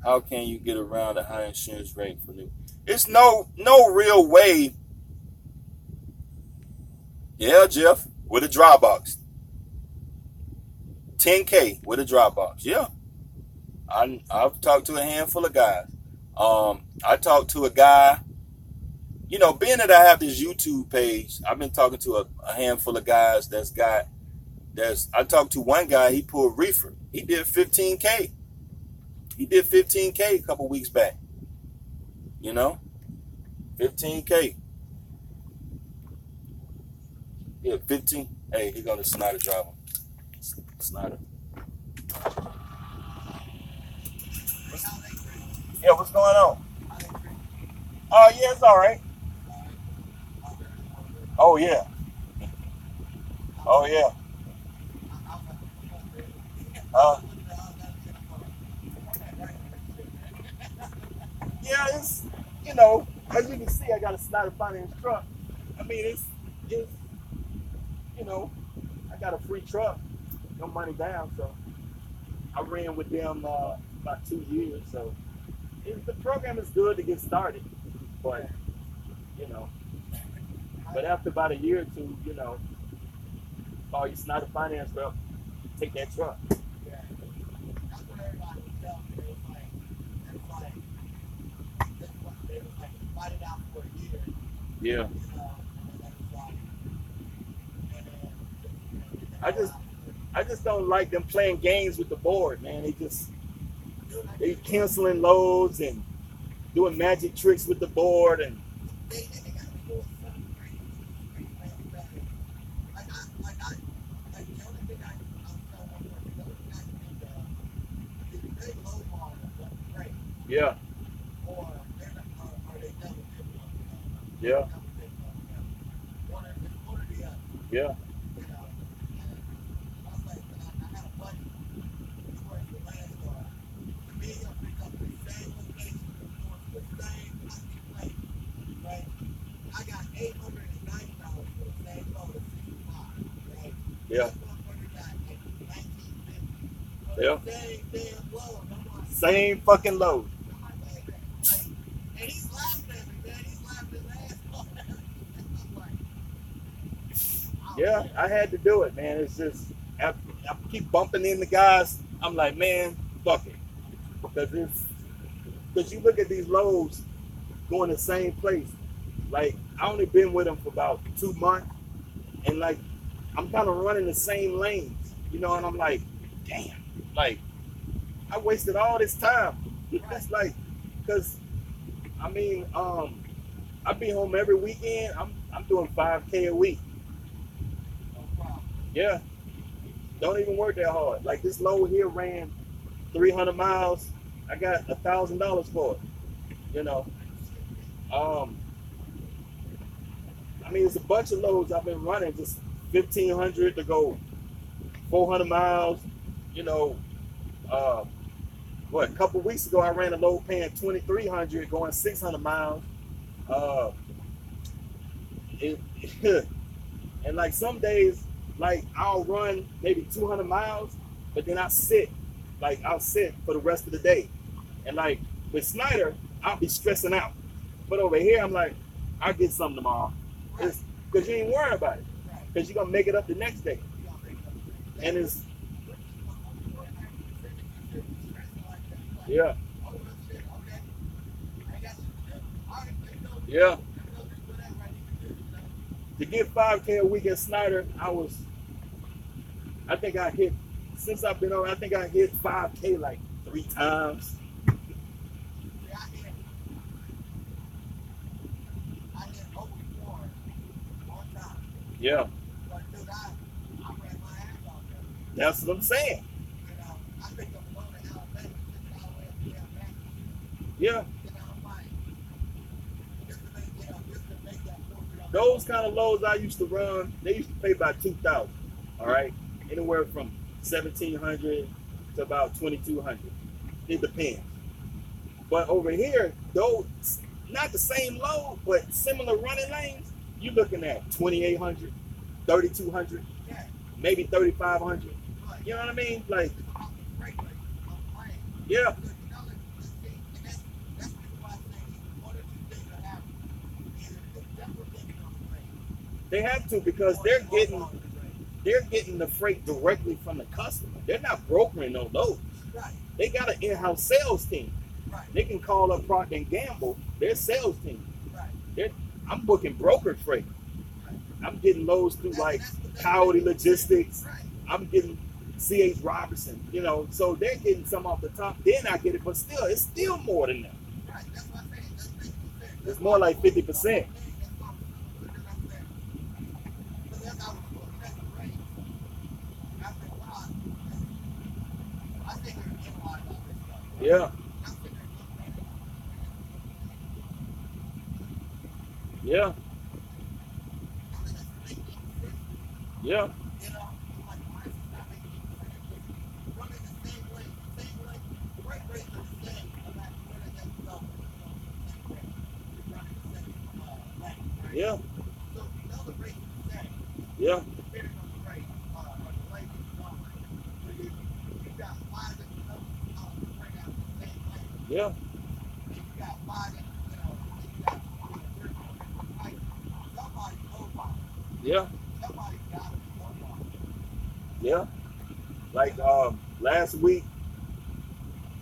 Speaker 1: How can you get around a high insurance rate for new? It's no real way. Yeah, Jeff, with a dry box. $10K with a dry box. Yeah. I've talked to a handful of guys. I talked to a guy, you know, being that I have this YouTube page, I've been talking to a handful of guys I talked to one guy, he pulled reefer. He did 15K. He did 15K a couple weeks back. You know? 15K. Yeah, 15. Hey, he got a Schneider driver. Schneider. Yeah, what's going on? Oh, yeah, it's all right. Oh, yeah. Oh, yeah. Yeah, it's, you know, as you can see, I got a Schneider finance truck. I mean, it's, you know, I got a free truck, no money down, so I ran with them about 2 years, so the program is good to get started, but, you know, but after about a year or two, you know, call your Schneider finance rep, take that truck. Yeah. I just don't like them playing games with the board, man. They canceling loads and doing magic tricks with the board and yeah. Yeah. Yeah. Yeah. Yeah. Same fucking load. Yeah, I had to do it, man. It's just, I keep bumping into guys. I'm like, man, fuck it. Because you look at these loads going the same place. Like, I only been with them for about 2 months. And like, I'm kind of running the same lanes, you know, and I'm like, damn, like, I wasted all this time It's like, cause I mean, I be home every weekend. I'm doing 5K a week. Yeah, don't even work that hard. Like this load here ran 300 miles. I got $1,000 for it. You know, um, I mean, it's a bunch of loads I've been running. Just 1,500 to go 400 miles. You know, uh, a couple weeks ago I ran a load paying 2,300 going 600 miles. Uh, it, and like some days, like I'll run maybe 200 miles, but then I'll sit for the rest of the day. And like with Schneider, I'll be stressing out. But over here, I'm like, I'll get something tomorrow. It's because you ain't worrying about it. Because you're gonna make it up the next day. And it's yeah. Yeah. To get 5K a week at Schneider, I think I hit, since I've been on, I think I hit 5K like 3 times. Yeah. That's what I'm saying. Yeah. Those kind of loads I used to run, they used to pay about 2,000. All right, anywhere from 1,700 to about 2,200. It depends. But over here, those not the same load, but similar running lanes, you're looking at 2,800, 3,200, maybe 3,500. You know what I mean? Like, yeah. They have to because they're getting the freight directly from the customer. They're not brokering no loads. They got an in-house sales team. They can call up Procter and Gamble, their sales team. I'm booking brokered freight. I'm getting loads through like Coyote Logistics. I'm getting C.H. Robinson. You know, so they're getting some off the top. Then I get it, but still, it's still more than that. It's more like 50%. Yeah. Yeah. Yeah. Yeah. Yeah. Yeah. Yeah. Yeah. Like last week,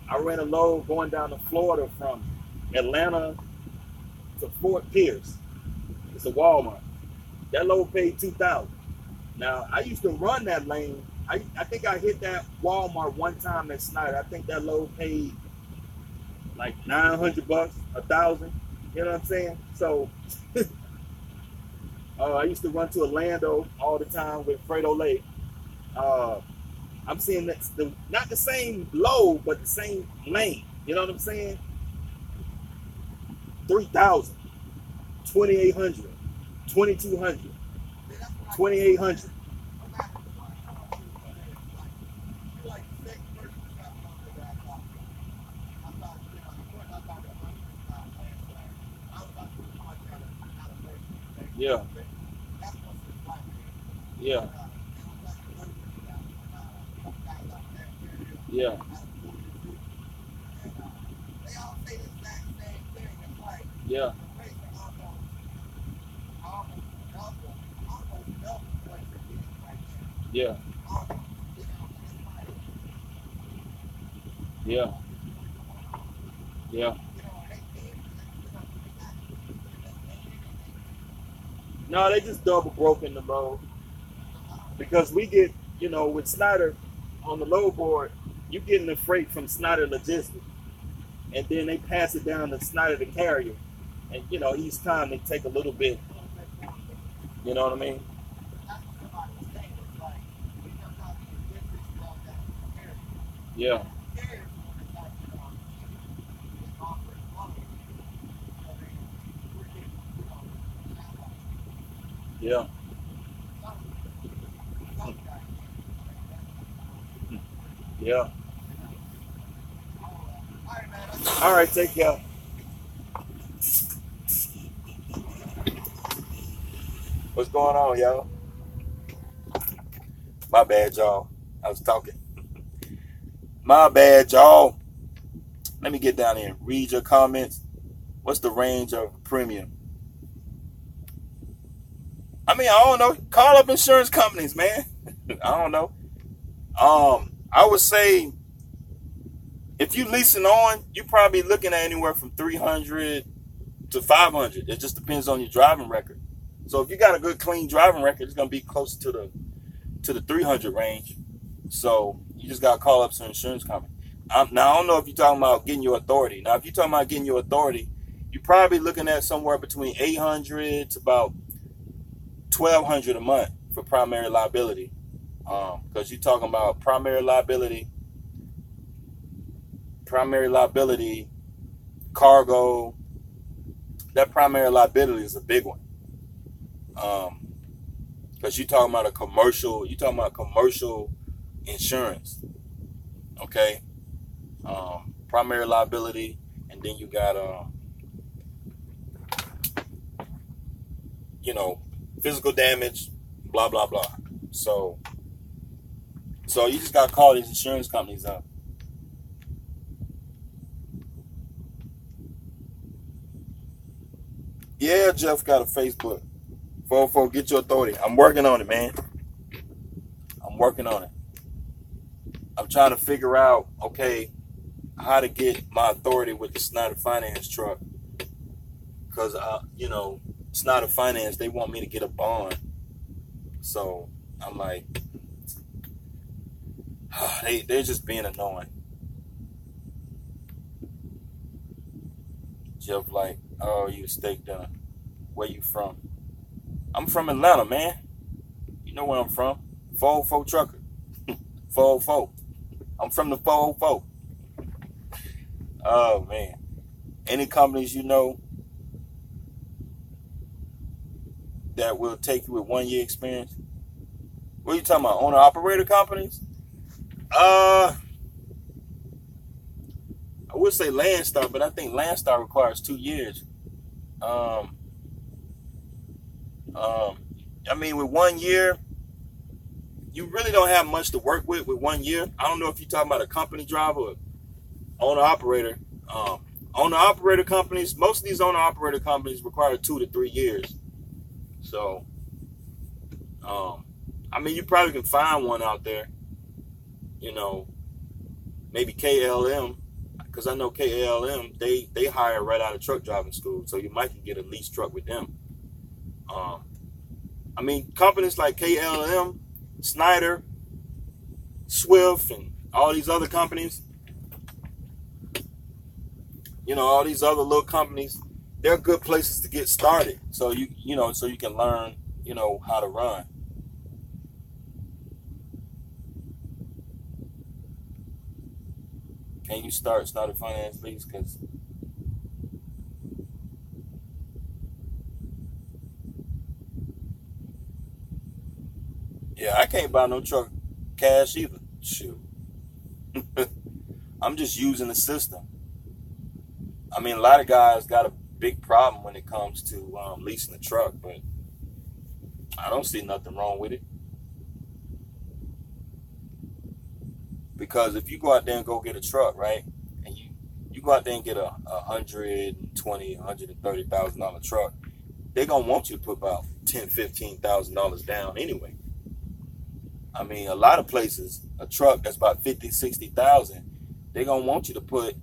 Speaker 1: I ran a load going down to Florida from Atlanta to Fort Pierce. It's a Walmart. That load paid 2,000. Now I used to run that lane. I think I hit that Walmart one time at Schneider. I think that load paid like $900, 1,000. You know what I'm saying? So I used to run to Orlando all the time with Fredo Lake. I'm seeing that not the same load, but the same lane. You know what I'm saying? 3,000, 2,800, 2,200, 2,800. Yeah. Yeah. Yeah. Yeah. Yeah. Yeah. Yeah. No, they just double broken the load because we get, with Schneider on the load board, you getting the freight from Schneider Logistics. and then they pass it down to Schneider, the carrier. And each time they take a little bit. You know what I mean? Yeah. Yeah. Yeah. All right, take care. What's going on, y'all? My bad, y'all. I was talking. My bad, y'all. Let me get down here and read your comments. What's the range of premium? I mean, I don't know. Call up insurance companies, man. I don't know. I would say if you leasing on, you're probably looking at anywhere from 300 to 500. It just depends on your driving record. So if you got a good clean driving record, it's gonna be close to the 300 range. So you just gotta call up some insurance company. Now I don't know if you're talking about getting your authority. Now if you're talking about getting your authority, you're probably looking at somewhere between 800 to about 1,200 a month for primary liability. Because you're talking about primary liability, cargo. That primary liability is a big one. Because you're talking about commercial insurance. Okay. Primary liability, and then you got physical damage, blah blah blah. So you just gotta call these insurance companies up. Yeah, Jeff got a Facebook. 404, get your authority. I'm working on it, man. I'm working on it. I'm trying to figure out, okay, how to get my authority with the Schneider Finance truck. Because, Schneider Finance, they want me to get a bond. So, I'm like, they're just being annoying. Jeff like, oh, you steak dinner. Where you from? I'm from Atlanta, man. You know where I'm from. 404 trucker. 404. I'm from the 404. Oh, man. Any companies you know that will take you with 1 year experience? What are you talking about? Owner-operator companies? I would say Landstar, but I think Landstar requires 2 years. I mean, with 1 year, you really don't have much to work with 1 year. I don't know if you're talking about a company driver or owner-operator. Owner-operator companies, most of these owner-operator companies require 2 to 3 years. So, I mean, you probably can find one out there. Maybe KLM, because I know KLM, they hire right out of truck driving school, so you might can get a lease truck with them. I mean, companies like KLM, Schneider, Swift, and all these other companies, all these other little companies, they're good places to get started. So you can learn, how to run. Can you start Schneider Finance, please? Because yeah, I can't buy no truck cash either. Shoot. I'm just using the system. I mean, a lot of guys got a big problem when it comes to leasing a truck, but I don't see nothing wrong with it. Because if you go out there and go get a truck, right, and you go out there and get a $120,000, $130,000 truck, they're gonna want you to put about $10,000, $15,000 down anyway. I mean, a lot of places, a truck that's about $50,000, $60,000, they're gonna want you to put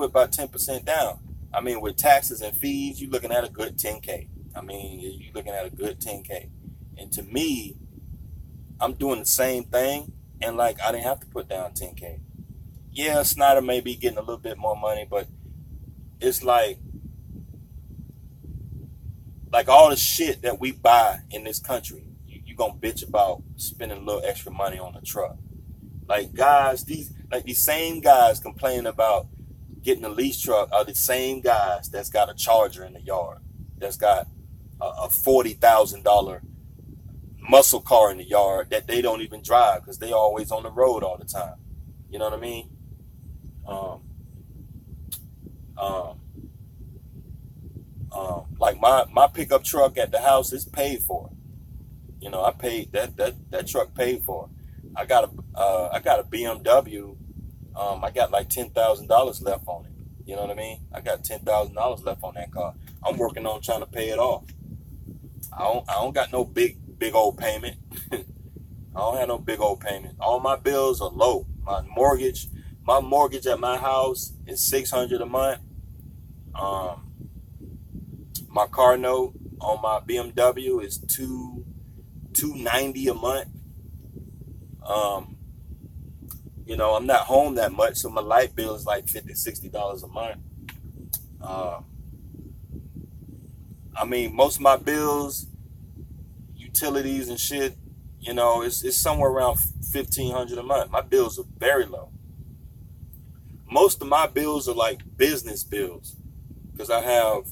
Speaker 1: about 10% down. I mean, with taxes and fees, you're looking at a good 10K. I mean, you're looking at a good 10K. And to me, I'm doing the same thing, and like I didn't have to put down 10K. Yeah, Schneider may be getting a little bit more money, but it's like all the shit that we buy in this country, you gonna bitch about spending a little extra money on a truck. Like guys, these same guys complaining about getting a lease truck are the same guys that's got a Charger in the yard, that's got a $40,000 muscle car in the yard that they don't even drive because they always on the road all the time. You know what I mean? Like my pickup truck at the house is paid for. You know, I paid that truck paid for. I got a BMW. I got like $10,000 left on it. You know what I mean? I got $10,000 left on that car. I'm working on trying to pay it off. I don't got no big old payment. I don't have no big old payment. All my bills are low. My mortgage at my house is $600 a month. My car note on my BMW is $290 a month. You know, I'm not home that much, so my light bill is like $50, $60 a month. I mean, most of my bills, utilities and shit, you know, it's somewhere around $1,500 a month. My bills are very low. Most of my bills are like business bills because I have,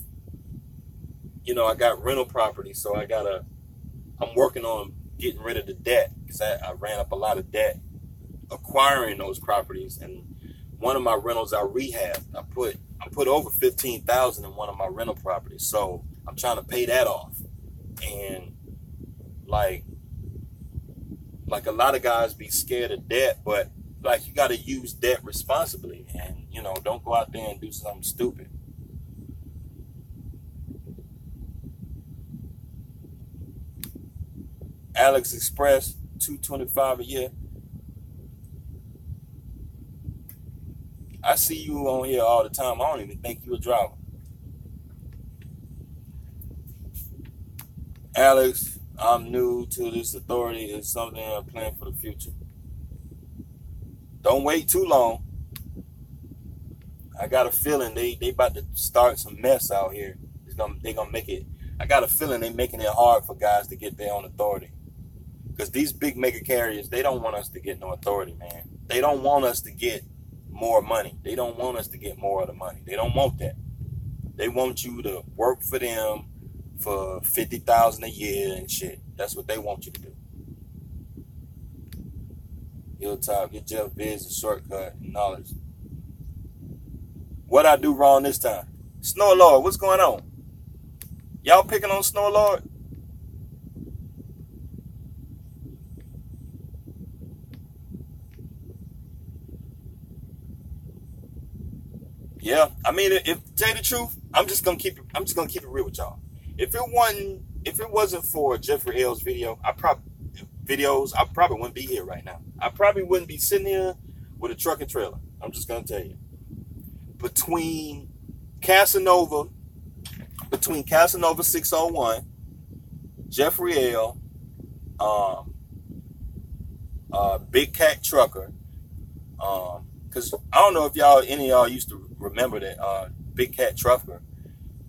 Speaker 1: you know, I got rental property, so I'm working on getting rid of the debt because I ran up a lot of debt acquiring those properties. And one of my rentals I rehabbed. I put over $15,000 in one of my rental properties, so I'm trying to pay that off. And like a lot of guys be scared of debt, but like you got to use debt responsibly, and you know, don't go out there and do something stupid. Alex Express, $225 a year. I see you on here all the time. I don't even think you a driver. Alex, I'm new to this authority. It's something I plan for the future. Don't wait too long. I got a feeling they about to start some mess out here. They gonna make it. I got a feeling they making it hard for guys to get their own authority. Because these big mega carriers, they don't want us to get no authority, man. They don't want us to get more money. They don't want us to get more of the money. They don't want that. They want you to work for them for $50,000 a year and shit. That's what they want you to do. Hilltop, get Jeff Biz a shortcut and knowledge. What I do wrong this time? Snow Lord, what's going on? Y'all picking on Snow Lord? Yeah, I mean, if to tell you the truth, I'm just gonna keep it real with y'all. If it wasn't for Jeffrey L's videos, I probably wouldn't be here right now. I probably wouldn't be sitting here with a truck and trailer. I'm just gonna tell you. Between Casanova 601, Jeffrey L, Big Cat Trucker, because I don't know if any of y'all used to remember that Big Cat Trucker.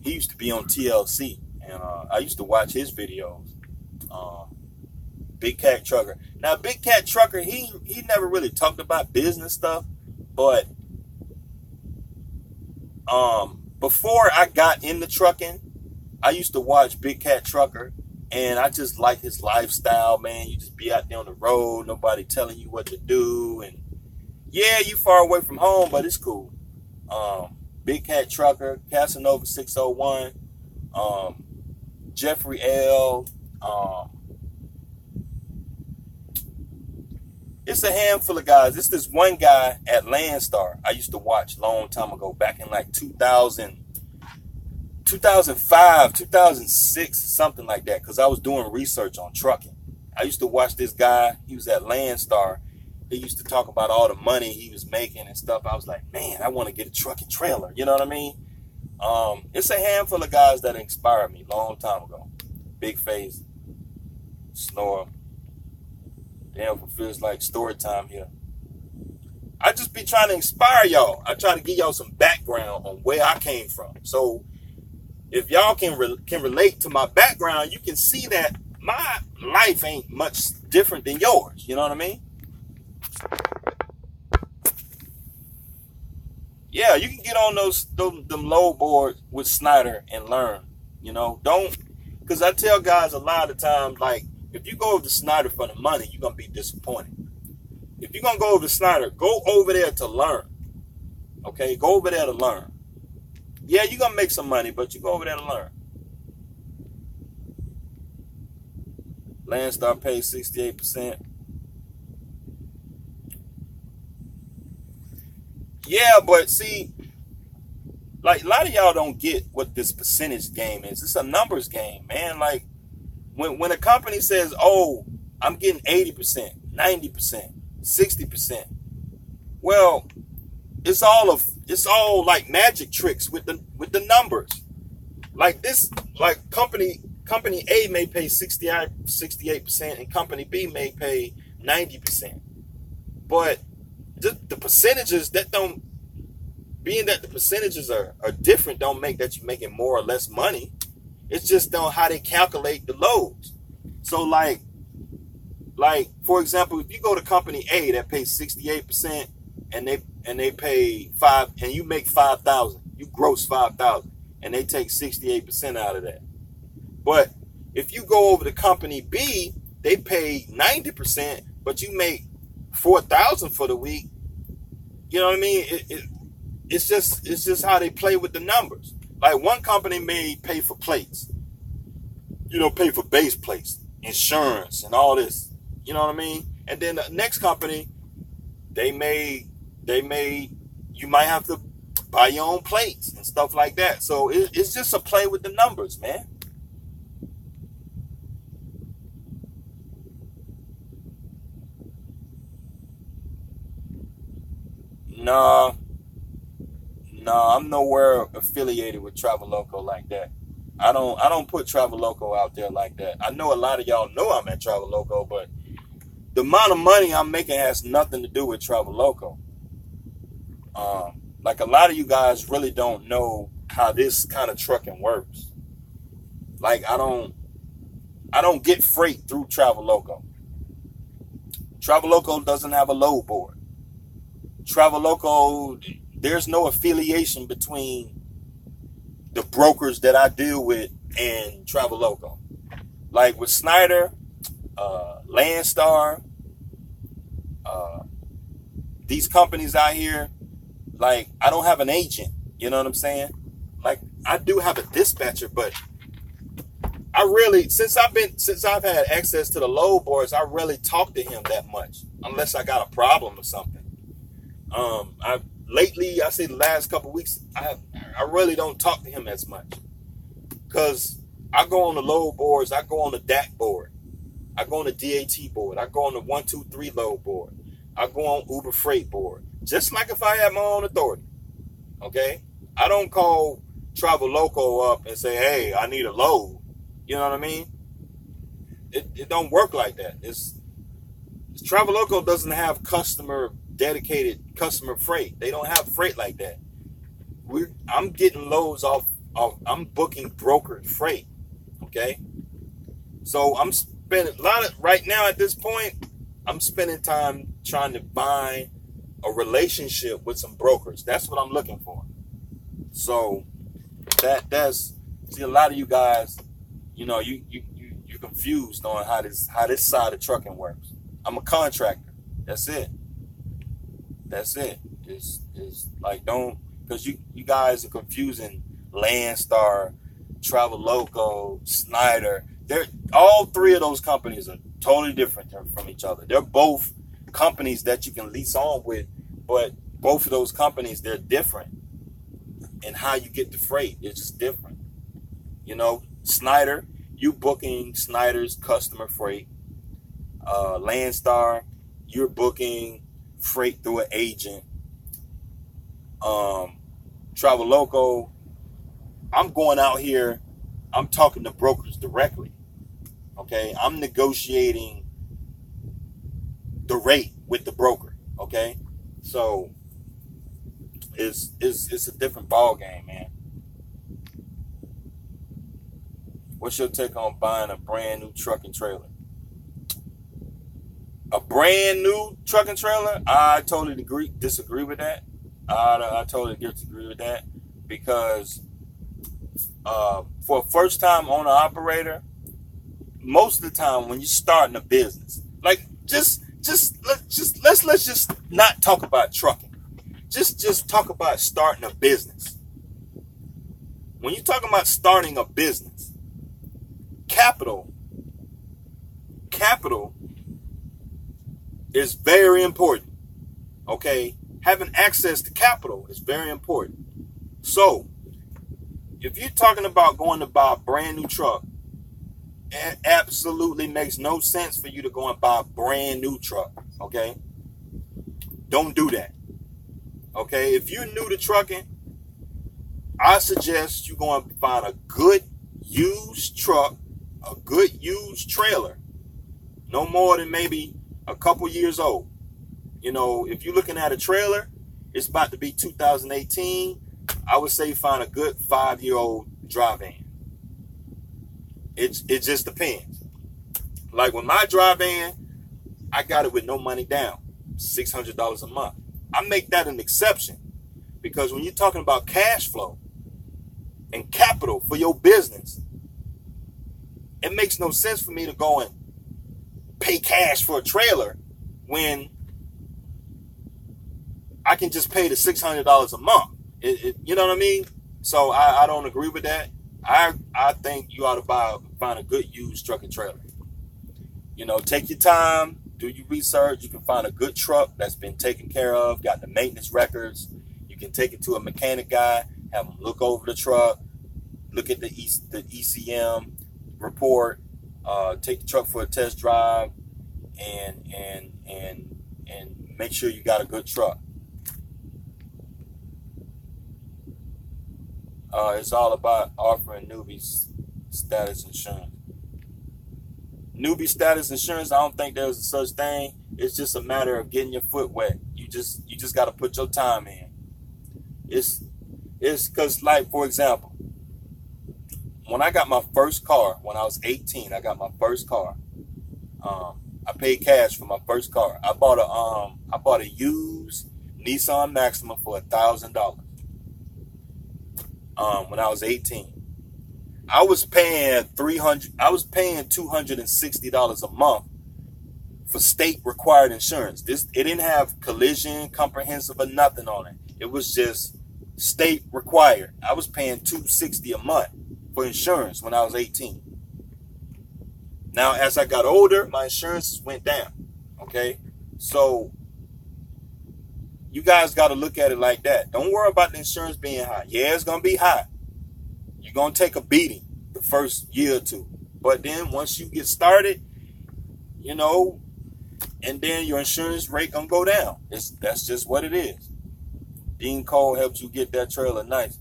Speaker 1: He used to be on TLC, and I used to watch his videos. Big Cat Trucker. Now, Big Cat Trucker, he never really talked about business stuff, but before I got into trucking, I used to watch Big Cat Trucker, and I just like his lifestyle, man. You just be out there on the road, nobody telling you what to do, and yeah, you far away from home, but it's cool. Big Cat Trucker, Casanova 601, Jeffrey L. It's a handful of guys. It's this one guy at Landstar I used to watch a long time ago, back in like 2005, 2006, something like that, because I was doing research on trucking. I used to watch this guy. He was at Landstar. He used to talk about all the money he was making and stuff. I was like, man, I want to get a truck and trailer. You know what I mean? It's a handful of guys that inspired me a long time ago. Big Face, Snore. Damn, it feels like story time here. I just be trying to inspire y'all. I try to give y'all some background on where I came from. So if y'all can relate to my background, you can see that my life ain't much different than yours. You know what I mean? Yeah, you can get on them load boards with Schneider and learn. You know, don't, because I tell guys a lot of times, like, if you go over to Schneider for the money, you're going to be disappointed. If you're going to go over to Schneider, go over there to learn. Okay, go over there to learn. Yeah, you're going to make some money, but you go over there to learn. Landstar pays 68%. Yeah, but see, like, a lot of y'all don't get what this percentage game is. It's a numbers game, man. Like, when a company says, oh, I'm getting 80%, 90%, 60%, well, it's all like magic tricks with the numbers. Like this, like company A may pay 68% and company B may pay 90%. But the percentages that don't, being that the percentages are different, don't make that you're making more or less money. It's just on how they calculate the loads. So like for example, if you go to company A that pays 68% and they pay 5 and you make 5,000, you gross 5,000 and they take 68% out of that. But if you go over to company B, they pay 90%, but you make 4,000 for the week. You know what I mean? It's just how they play with the numbers. Like one company may pay for plates, you know, pay for base plates, insurance, and all this. You know what I mean? And then the next company, you might have to buy your own plates and stuff like that. So it's just a play with the numbers, man. No, I'm nowhere affiliated with Traveloco like that. I don't put Traveloco out there like that. I know a lot of y'all know I'm at Traveloco, but the amount of money I'm making has nothing to do with Traveloco. Like a lot of you guys really don't know how this kind of trucking works. Like I don't get freight through Traveloco. Traveloco doesn't have a load board. Traveloco, there's no affiliation between the brokers that I deal with and Traveloco. Like with Schneider, Landstar, these companies out here, like I don't have an agent. You know what I'm saying? Like I do have a dispatcher, but I really, since I've had access to the load boards, I really talk to him that much, unless I got a problem or something. Lately, I say the last couple of weeks, I really don't talk to him as much, because I go on the load boards, I go on the DAC board, I go on the DAT board, I go on the 123 load board, I go on Uber Freight board, just like if I had my own authority. Okay, I don't call Traveloco up and say, hey, I need a load. You know what I mean? It don't work like that. Traveloco doesn't have dedicated customer freight. They don't have freight like that. I'm getting loads off, I'm booking brokered freight. Okay, so I'm spending right now at this point, I'm spending time trying to find a relationship with some brokers. That's what I'm looking for. So that's see, a lot of you guys, you know, you're confused on how this side of trucking works. I'm a contractor. That's it. It's like, don't, because you guys are confusing Landstar, Traveloco, Schneider. All three of those companies are totally different from each other. They're both companies that you can lease on with, but both of those companies, they're different. And how you get the freight, it's just different. You know, Schneider, you booking Schneider's customer freight. Landstar, you're booking freight through an agent. Traveloco, I'm going out here, I'm talking to brokers directly. Okay, I'm negotiating the rate with the broker. Okay, So it's a different ball game, man. What's your take on buying a brand new truck and trailer? A brand new truck and trailer? I totally disagree with that. I totally disagree with that because for a first-time owner-operator, most of the time when you're starting a business, like let's just not talk about trucking. Just talk about starting a business. When you're talking about starting a business, capital is very important. Okay? Having access to capital is very important. So, if you're talking about going to buy a brand new truck, it absolutely makes no sense for you to go and buy a brand new truck. Okay? Don't do that. Okay? If you're new to trucking, I suggest you go and find a good used truck, a good used trailer, no more than maybe a couple years old. You know, if you're looking at a trailer, it's about to be 2018. I would say find a good 5-year-old dry van. It just depends. Like with my dry van, I got it with no money down, $600 a month. I make that an exception because when you're talking about cash flow and capital for your business, it makes no sense for me to go and pay cash for a trailer when I can just pay the $600 a month. You know what I mean? So I don't agree with that. I think you ought to find a good used truck and trailer. You know, take your time, do your research. You can find a good truck that's been taken care of, got the maintenance records. You can take it to a mechanic guy, have him look over the truck, look at the ECM report, take the truck for a test drive, and make sure you got a good truck. It's all about offering newbies status insurance. Newbie status insurance, I don't think there's a such thing. It's just a matter of getting your foot wet. You just got to put your time in. It's because, like, for example, when I got my first car, when I was 18, I got my first car. I paid cash for my first car. I bought a used Nissan Maxima for $1,000. When I was 18, I was paying $260 a month for state required insurance. It didn't have collision, comprehensive, or nothing on it. It was just state required. I was paying $260 a month for insurance when I was 18. Now, as I got older, my insurance went down. Okay, so you guys got to look at it like that. Don't worry about the insurance being high. Yeah, it's going to be high. You're going to take a beating the first year or two. But then once you get started, you know, and then your insurance rate going to go down. That's just what it is. Dean Cole helps you get that trailer nice.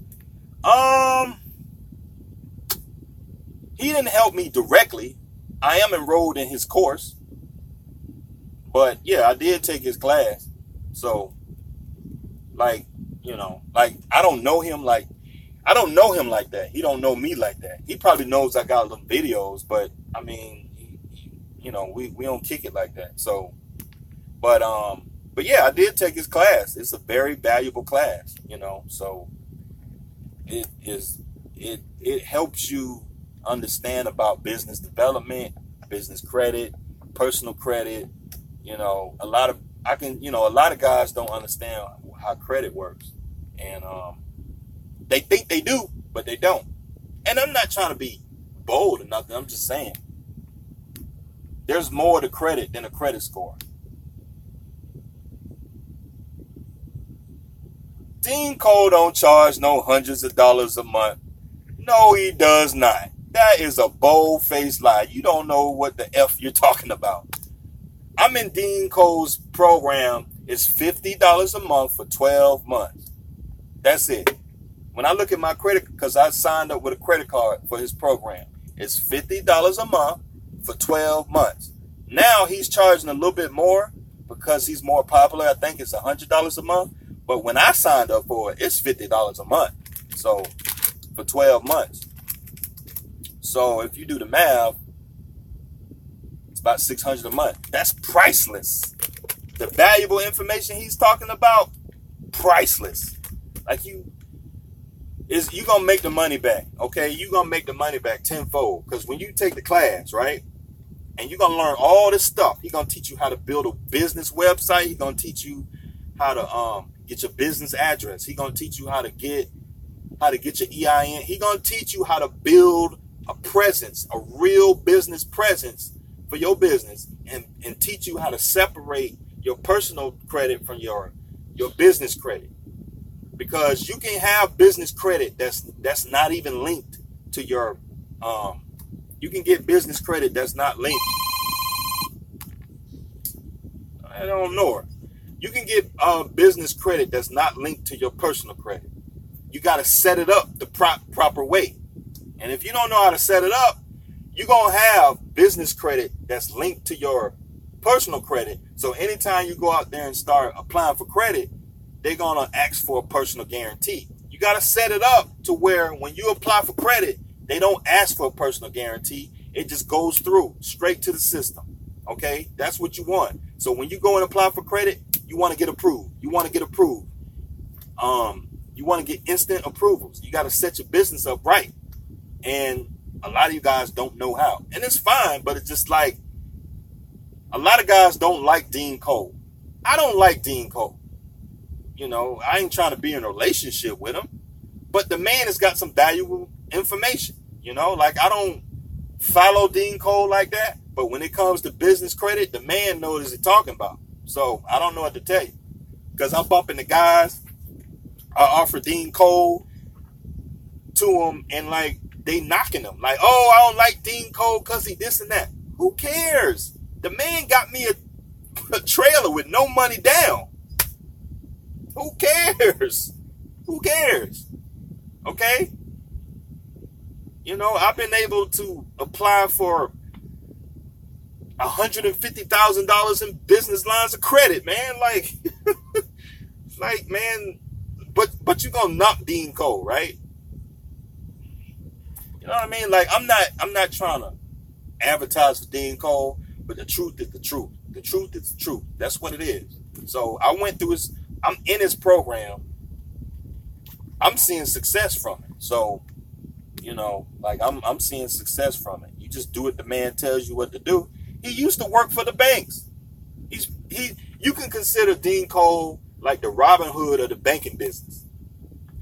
Speaker 1: He didn't help me directly. I am enrolled in his course. But yeah, I did take his class. So, like, you know, like, I don't know him like that. He don't know me like that. He probably knows I got little videos, but I mean, you know, we don't kick it like that. So, but yeah, I did take his class. It's a very valuable class, you know. So it helps you understand about business development, business credit, personal credit. You know, a lot of guys don't understand how credit works, and they think they do, but they don't. And I'm not trying to be bold or nothing. I'm just saying there's more to credit than a credit score. Dean Cole don't charge no hundreds of dollars a month. No, he does not. That is a bold-faced lie. You don't know what the F you're talking about. I'm in Dean Cole's program. It's $50 a month for 12 months. That's it. When I look at my credit, because I signed up with a credit card for his program, it's $50 a month for 12 months. Now he's charging a little bit more, because he's more popular. I think it's $100 a month. But when I signed up for it, it's $50 a month. So for 12 months. So if you do the math, it's about $600 a month. That's priceless. The valuable information he's talking about, priceless. Like you're gonna make the money back, okay? You're gonna make the money back tenfold. Because when you take the class, right, and you're gonna learn all this stuff, he's gonna teach you how to build a business website. He's gonna teach you how to get your business address. He's gonna teach you how to get your EIN. He's gonna teach you how to build a presence, a real business presence for your business, and teach you how to separate your personal credit from your business credit. Because you can have business credit that's not even linked to your you can get business credit that's not linked. I don't know her. You can get business credit that's not linked to your personal credit. You got to set it up the proper way. And if you don't know how to set it up, you're going to have business credit that's linked to your personal credit. So anytime you go out there and start applying for credit, they're going to ask for a personal guarantee. You got to set it up to where when you apply for credit, they don't ask for a personal guarantee. It just goes through straight to the system. Okay, that's what you want. So when you go and apply for credit, you want to get approved. You want to get approved. You want to get instant approvals. You got to set your business up right. And a lot of you guys don't know how. And it's fine, but it's just like a lot of guys don't like Dean Cole. I don't like Dean Cole. You know, I ain't trying to be in a relationship with him. But the man has got some valuable information. You know, like I don't follow Dean Cole like that. But when it comes to business credit, the man knows what he's talking about. So I don't know what to tell you. Because I'm bumping the guys. I offer Dean Cole to him and like they knocking him. Like, oh, I don't like Dean Cole because he this and that. Who cares? The man got me a trailer with no money down. Who cares? Who cares? Okay? You know, I've been able to apply for $150,000 in business lines of credit, man. Like, like, man, but you're gonna knock Dean Cole, right? You know what I mean? Like, I'm not trying to advertise for Dean Cole, but the truth is the truth. The truth is the truth. That's what it is. So I went through his, I'm in his program. I'm seeing success from it. So, you know, like I'm seeing success from it. You just do what the man tells you what to do. He used to work for the banks. You can consider Dean Cole like the Robin Hood of the banking business.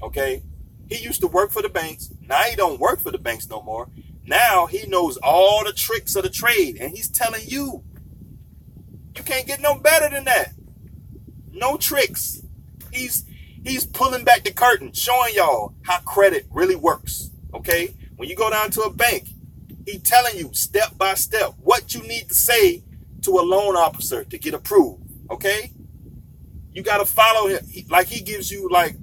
Speaker 1: Okay? He used to work for the banks. Now he don't work for the banks no more. Now he knows all the tricks of the trade, and he's telling you. You can't get no better than that. No tricks. He's pulling back the curtain, showing y'all how credit really works. Okay? When you go down to a bank, he's telling you step by step what you need to say to a loan officer to get approved. Okay? You got to follow him. He gives you like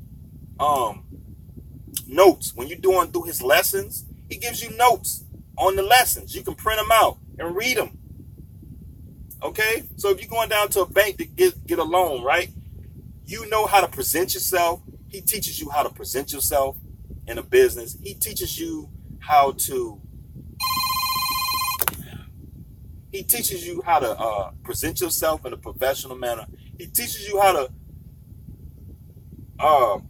Speaker 1: notes. When you're doing through his lessons, he gives you notes on the lessons. You can print them out and read them. Okay? So if you're going down to a bank to get a loan, right? You know how to present yourself. He teaches you how to present yourself in a business. He teaches you how to present yourself in a professional manner. He teaches you how to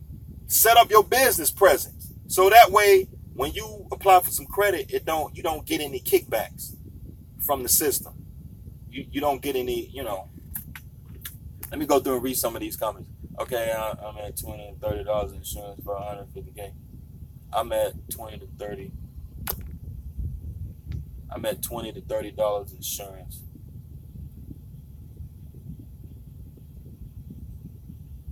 Speaker 1: set up your business presence. So that way, when you apply for some credit, you don't get any kickbacks from the system. You don't get any, you know. Let me go through and read some of these comments. Okay, I'm at $20 and $30 insurance for $150K. I'm at $20 to $30. I'm at $20 to $30 insurance.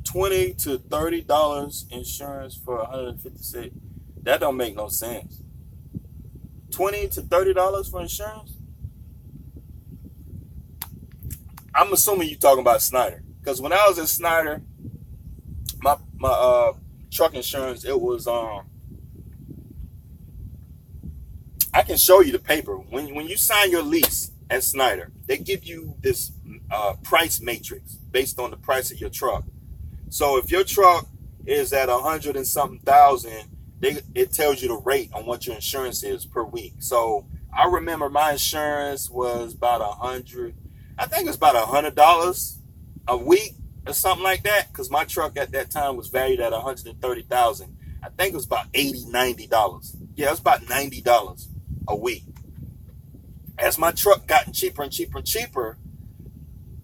Speaker 1: $20 to $30 insurance for $156. That don't make no sense. $20 to $30 for insurance? I'm assuming you're talking about Schneider. Because when I was at Schneider, my truck insurance, it was I can show you the paper. When you sign your lease, at Schneider. They give you this price matrix based on the price of your truck. So if your truck is at 100 and something thousand, it tells you the rate on what your insurance is per week. So I remember my insurance was about 100. I think it's about $100 a week or something like that, because my truck at that time was valued at 130,000. I think it was about $80, $90. Yeah, it's about $90 a week. As my truck gotten cheaper and cheaper and cheaper,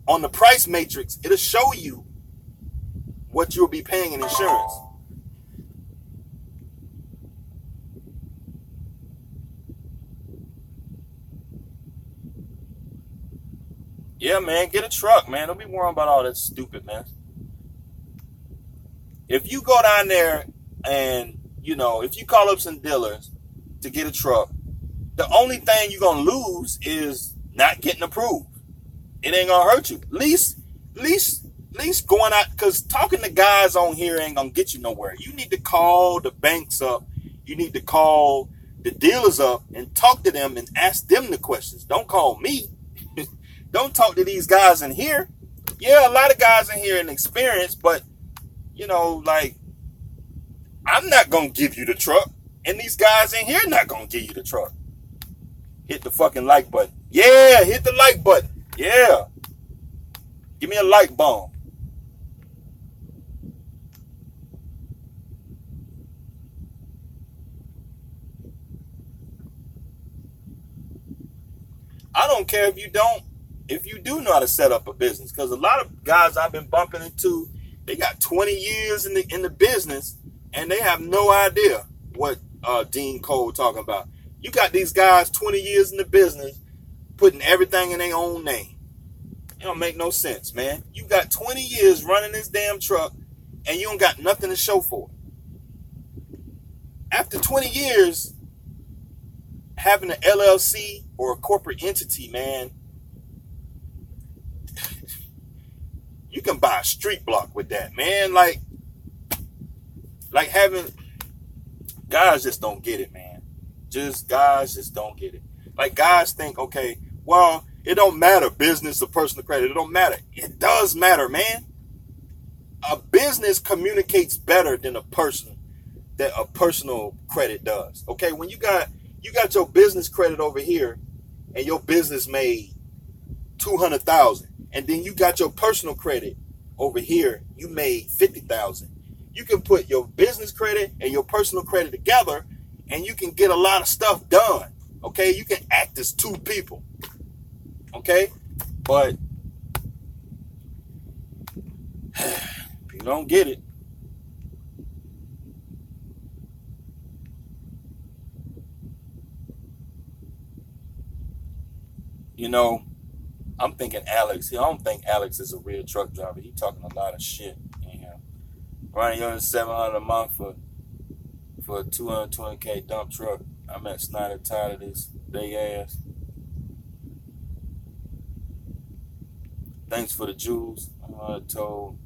Speaker 1: on the price matrix, it'll show you what you'll be paying in insurance. Yeah, man, get a truck, man. Don't be worrying about all that stupid mess. If you go down there and, if you call up some dealers to get a truck, the only thing you're going to lose is not getting approved. It ain't going to hurt you. At least going out, because talking to guys on here ain't going to get you nowhere. You need to call the banks up. You need to call the dealers up and talk to them and ask them the questions. Don't call me. Don't talk to these guys in here. Yeah, a lot of guys in here are inexperienced, but, I'm not going to give you the truck. And these guys in here not going to give you the truck. Hit the fucking like button. Yeah, hit the like button. Yeah. Give me a like bomb. I don't care if you do know how to set up a business, because a lot of guys I've been bumping into, they got 20 years in the business and they have no idea what Dean Cole talking about. You got these guys 20 years in the business putting everything in their own name. It don't make no sense, man. You got 20 years running this damn truck and you don't got nothing to show for it. After 20 years, having an LLC or a corporate entity, man, you can buy a street block with that, man. Like having, guys just don't get it, man. Guys just don't get it. Like, guys think, okay, well, it don't matter, business or personal credit. It don't matter. It does matter, man. A business communicates better than a personal credit does. Okay, when you got your business credit over here and your business made 200,000, and then you got your personal credit over here, you made 50,000. You can put your business credit and your personal credit together and you can get a lot of stuff done. Okay, you can act as two people. Okay, but if you don't get it, I'm thinking Alex. I don't think Alex is a real truck driver. He talking a lot of shit. Running on $700 a month for a 220K dump truck. I'm at Schneider, tired of this day ass. Thanks for the jewels. I'm told.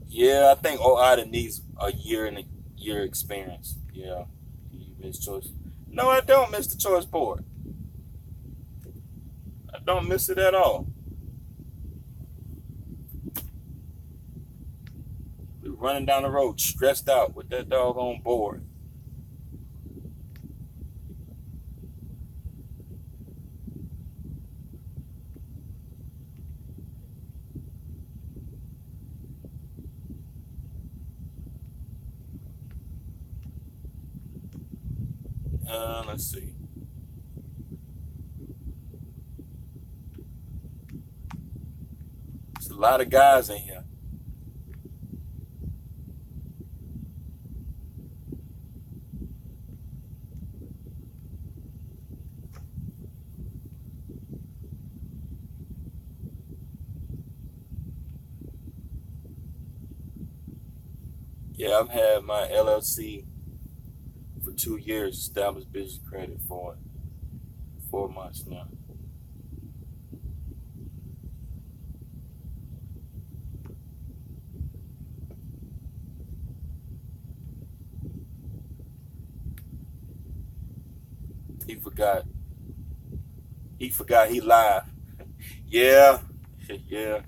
Speaker 1: Yeah, I think Oida needs a year experience. Yeah, you miss choice. No, I don't miss the choice board. I don't miss it at all. We running down the road stressed out with that doggone board. Let's see. There's a lot of guys in here. Yeah, I've had my LLC for 2 years, established business credit for 4 months now. He forgot. He forgot he live. Yeah. Yeah.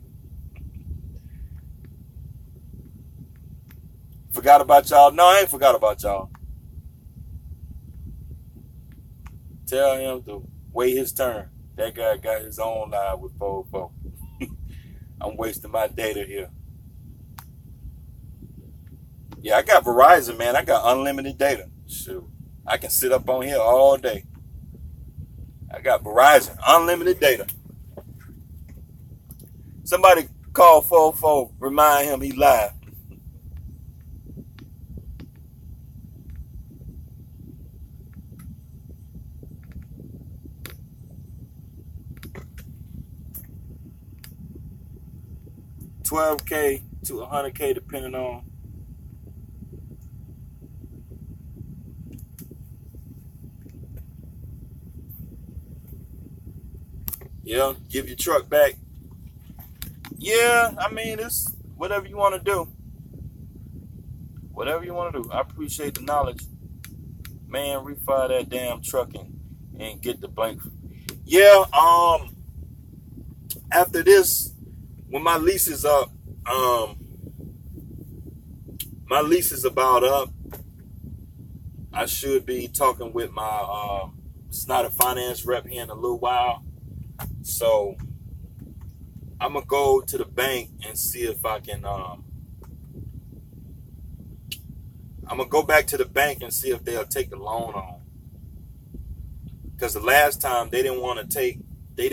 Speaker 1: Forgot about y'all. No, I ain't forgot about y'all. Tell him to wait his turn. That guy got his own live with 404. I'm wasting my data here. Yeah, I got Verizon, man. I got unlimited data. Shoot. I can sit up on here all day. I got Verizon, unlimited data. Somebody call 404, remind him he live. $12K to $100K depending on. Yeah, give your truck back. Yeah, I mean, it's whatever you want to do. Whatever you want to do. I appreciate the knowledge. Man, refire that damn truck and get the blank. Yeah, after this, when my lease is up, my lease is about up. I should be talking with my Schneider finance rep here in a little while. So I'm gonna go to the bank and see if I can. I'm gonna go back to the bank and see if they'll take the loan on. Because the last time they didn't want to take the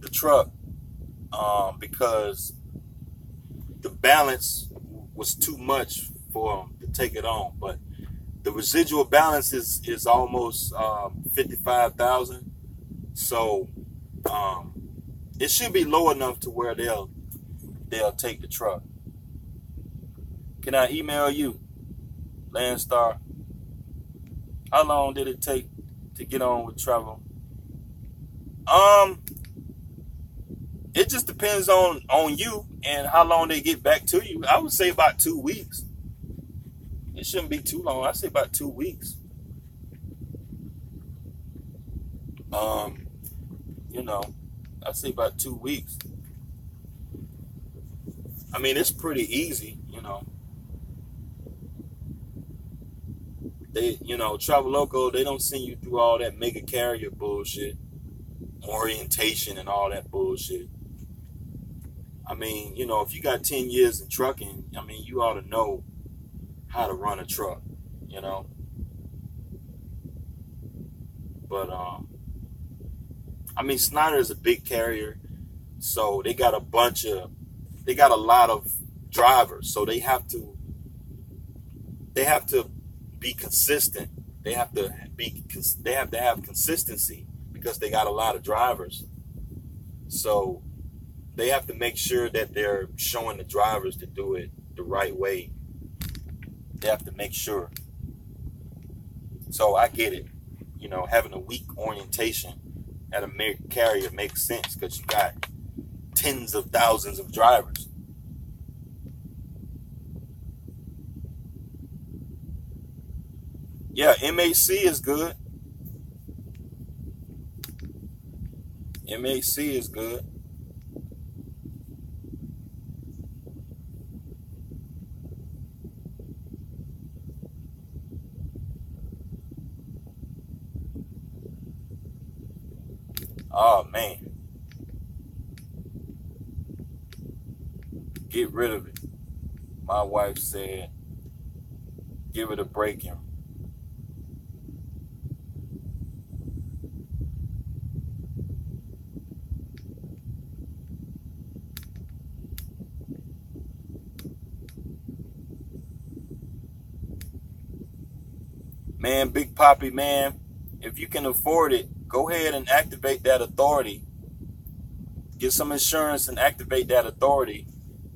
Speaker 1: truck because the balance was too much for them to take it on. But the residual balance is almost $55,000. So it should be low enough to where they'll take the truck. Can I email you, Landstar? How long did it take to get on with travel? It just depends on you and how long they get back to you. I would say about 2 weeks. It shouldn't be too long. I say about 2 weeks. I say about 2 weeks. I mean, it's pretty easy, They, Travel Local, they don't send you through all that mega carrier bullshit, orientation and all that bullshit. I mean, if you got 10 years in trucking, I mean, you ought to know how to run a truck, But, I mean, Schneider is a big carrier, so they got a lot of drivers, so they have to be consistent. They have to have consistency because they got a lot of drivers. So they have to make sure that they're showing the drivers to do it the right way. They have to make sure. So I get it. Having a weak orientation at a carrier makes sense because you got tens of thousands of drivers. Yeah, MAC is good. MAC is good. Oh, man. Get rid of it. My wife said, give it a break. Man, Big Poppy, man, if you can afford it, go ahead and activate that authority. Get some insurance and activate that authority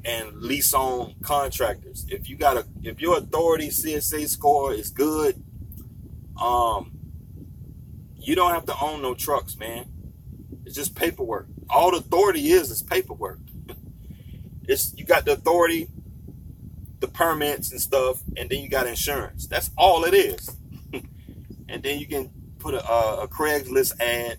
Speaker 1: and lease on contractors. If your authority CSA score is good, you don't have to own no trucks, man. It's just paperwork. All the authority is paperwork. You got the authority, the permits and stuff, and then you got insurance. That's all it is. And then you can put a Craigslist ad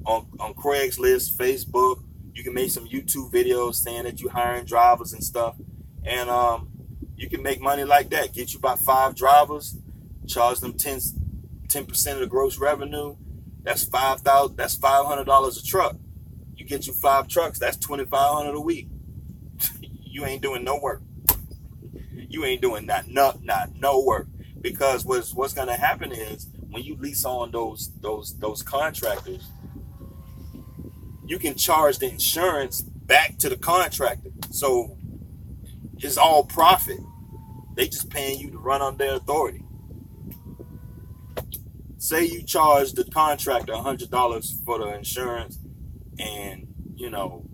Speaker 1: on Craigslist, Facebook. You can make some YouTube videos saying that you're hiring drivers and stuff. And you can make money like that. Get you about 5 drivers, charge them 10% of the gross revenue. That's $5,000. That's $500 a truck. You get you 5 trucks. That's $2,500 a week. You ain't doing no work. You ain't doing no work. Because what's gonna happen is when you lease on those contractors, you can charge the insurance back to the contractor. So it's all profit. They just paying you to run on their authority. Say you charge the contractor $100 for the insurance, and you know,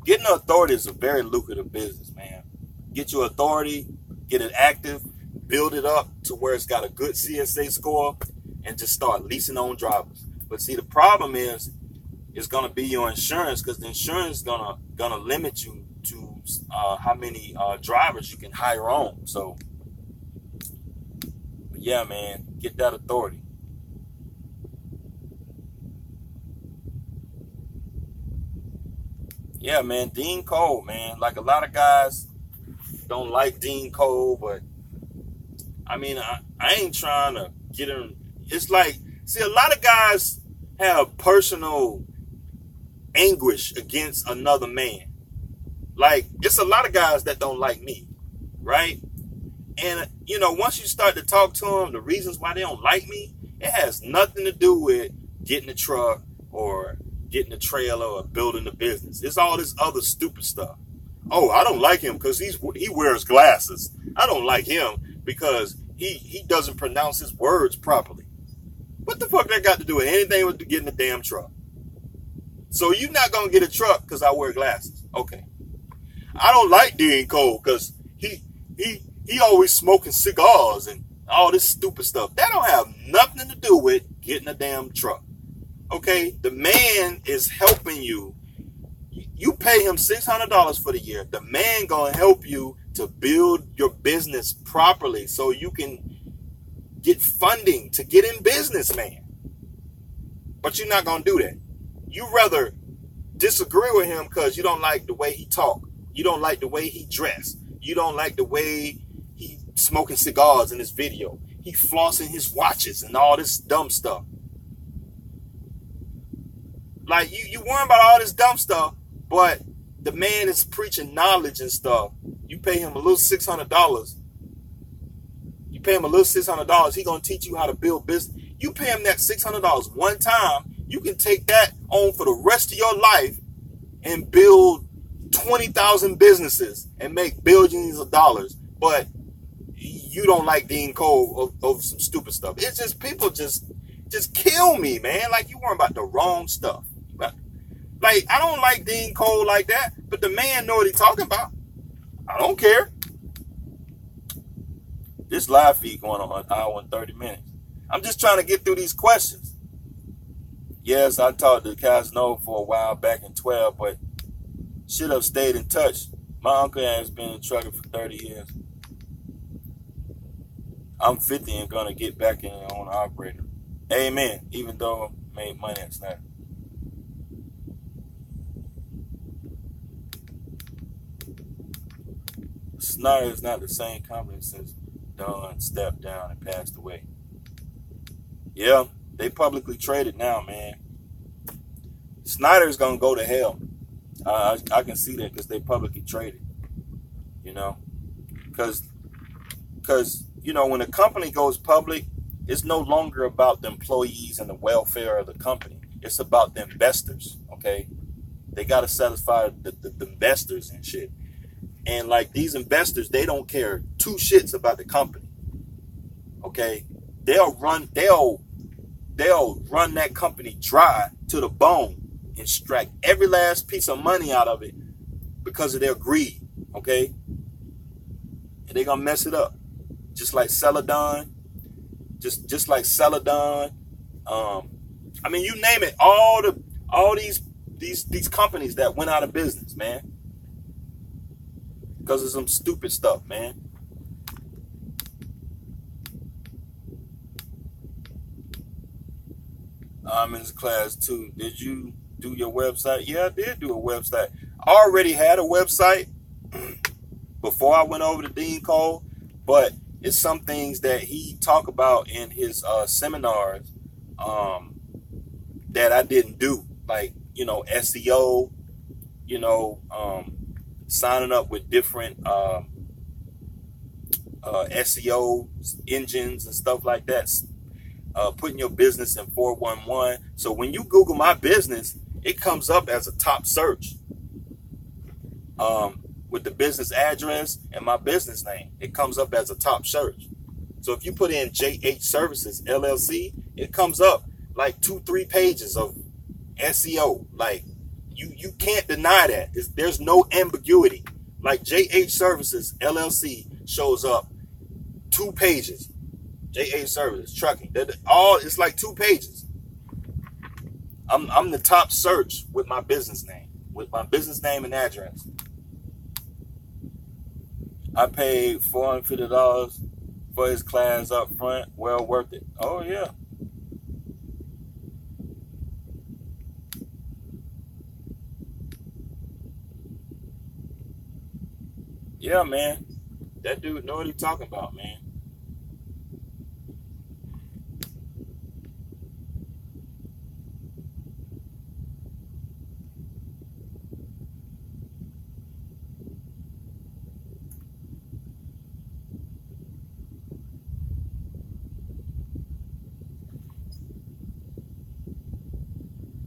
Speaker 1: getting the authority is a very lucrative business, man. Get your authority, get it active, build it up to where it's got a good CSA score, and just start leasing on drivers. But see, the problem is, it's gonna be your insurance, because the insurance is gonna limit you to how many drivers you can hire on. So, yeah, man, get that authority. Yeah, man, Dean Cole, man. Like, a lot of guys don't like Dean Cole, but I mean, I ain't trying to get him. It's like, see, a lot of guys have personal anguish against another man. Like, it's a lot of guys that don't like me, right? And, you know, once you start to talk to them, the reasons why they don't like me, it has nothing to do with getting a truck or getting a trailer or building a business. It's all this other stupid stuff. Oh, I don't like him because he wears glasses. I don't like him because he doesn't pronounce his words properly. What the fuck that got to do with anything with getting a damn truck? So you're not going to get a truck because I wear glasses. Okay. I don't like Dean Cole because he always smoking cigars and all this stupid stuff. That don't have nothing to do with getting a damn truck. Okay? The man is helping you. You pay him $600 for the year. The man going to help you to build your business properly so you can get funding to get in business, man. But you're not going to do that. You rather disagree with him because you don't like the way he talk. You don't like the way he dress. You don't like the way he smoking cigars in his video. He flossing his watches and all this dumb stuff. Like, you worrying about all this dumb stuff, but the man is preaching knowledge and stuff. You pay him a little $600. You pay him a little $600. He gonna teach you how to build business. You pay him that $600 one time. You can take that on for the rest of your life and build 20,000 businesses and make billions of dollars. But you don't like Dean Cole over some stupid stuff. It's just, people just kill me, man. Like, you worrying about the wrong stuff. Like, I don't like Dean Cole like that, but the man know what he's talking about. I don't care. This live feed going on an hour and 30 minutes. I'm just trying to get through these questions. Yes, I talked to Casanova for a while back in 12, but should have stayed in touch. My uncle has been in trucking for 30 years. I'm 50 and gonna get back in on the operator. Amen. Even though I made money at Schneider. Schneider is not the same company since Don stepped down and passed away. Yeah, they publicly traded now, man. Schneider's gonna go to hell. I can see that because they publicly traded. You know, because you know, when a company goes public, it's no longer about the employees and the welfare of the company. It's about the investors. Okay, they got to satisfy the investors and shit. And like, these investors, they don't care two shits about the company. Okay, they'll run that company dry to the bone and extract every last piece of money out of it because of their greed. Okay, and they're gonna mess it up, just like Celadon, just like Celadon. I mean, you name it. All these companies that went out of business, man. Because of some stupid stuff, man. I'm in class 2. Did you do your website? Yeah, I did do a website. I already had a website before I went over to Dean Cole, but it's some things that he talked about in his seminars that I didn't do, like, SEO, signing up with different SEO engines and stuff like that, putting your business in 411. So when you Google my business, it comes up as a top search with the business address and my business name. It comes up as a top search. So if you put in JH Services LLC, it comes up like 2-3 pages of SEO. Like, you can't deny that. There's no ambiguity. Like, JH Services LLC shows up 2 pages. JH Services Trucking. It's like 2 pages. I'm the top search with my business name and address. I paid $450 for his class up front. Well worth it. Oh yeah. Yeah, man. That dude know what he's talking about, man.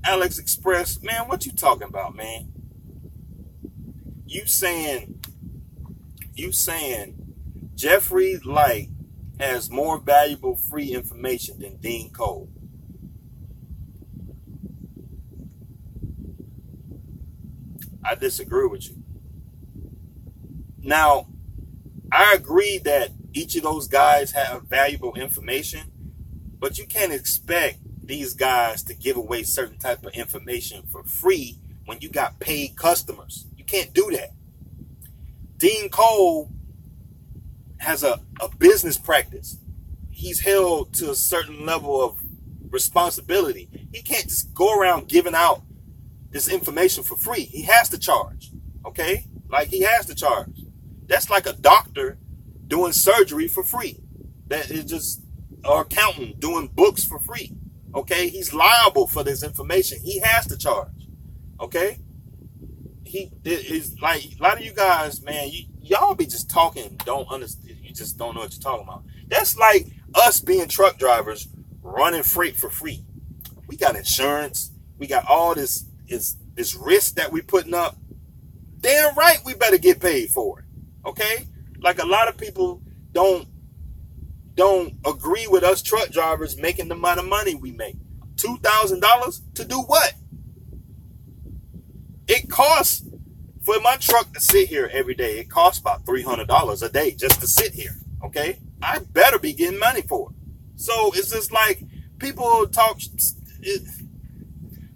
Speaker 1: Alex Express, man, what you talking about, man? You saying Jeffrey Light has more valuable free information than Dean Cole? I disagree with you. Now, I agree that each of those guys have valuable information, but you can't expect these guys to give away certain type of information for free when you got paid customers. You can't do that. Dean Cole has a business practice. He's held to a certain level of responsibility. He can't just go around giving out this information for free. He has to charge. Okay? Like, he has to charge. That's like a doctor doing surgery for free. That is just, or accountant doing books for free. Okay? He's liable for this information. He has to charge. Okay? He is like, a lot of you guys, man, y'all be just talking, don't understand. You just don't know what you're talking about. That's like us being truck drivers running freight for free. We got insurance. We got all this risk that we putting up. Damn right we better get paid for it. Okay? Like, a lot of people don't agree with us truck drivers making the amount of money we make. $2,000 to do what? It costs for my truck to sit here every day. It costs about $300 a day just to sit here. Okay? I better be getting money for it. So it's just like people talk,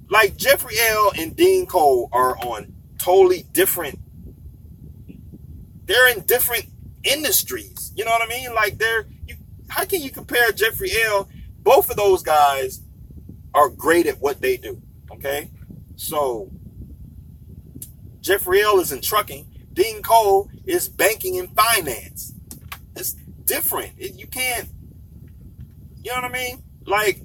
Speaker 1: like Jeffrey L. and Dean Cole are on totally different, they're in different industries. You know what I mean? Like, how can you compare Jeffrey L.? Both of those guys are great at what they do. Okay? So Jeffrey L. is in trucking. Dean Cole is banking and finance. It's different. You can't, you know what I mean? Like,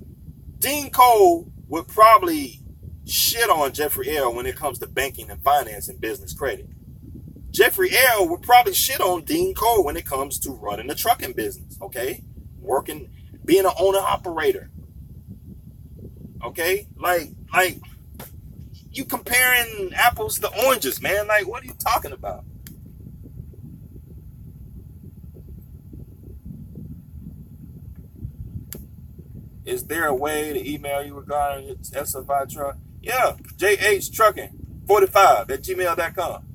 Speaker 1: Dean Cole would probably shit on Jeffrey L. when it comes to banking and finance and business credit. Jeffrey L. would probably shit on Dean Cole when it comes to running the trucking business, okay? Working, being an owner-operator, okay? Like, you comparing apples to oranges, man. Like, what are you talking about? Is there a way to email you regarding SFI truck? Yeah, jhtrucking45@gmail.com.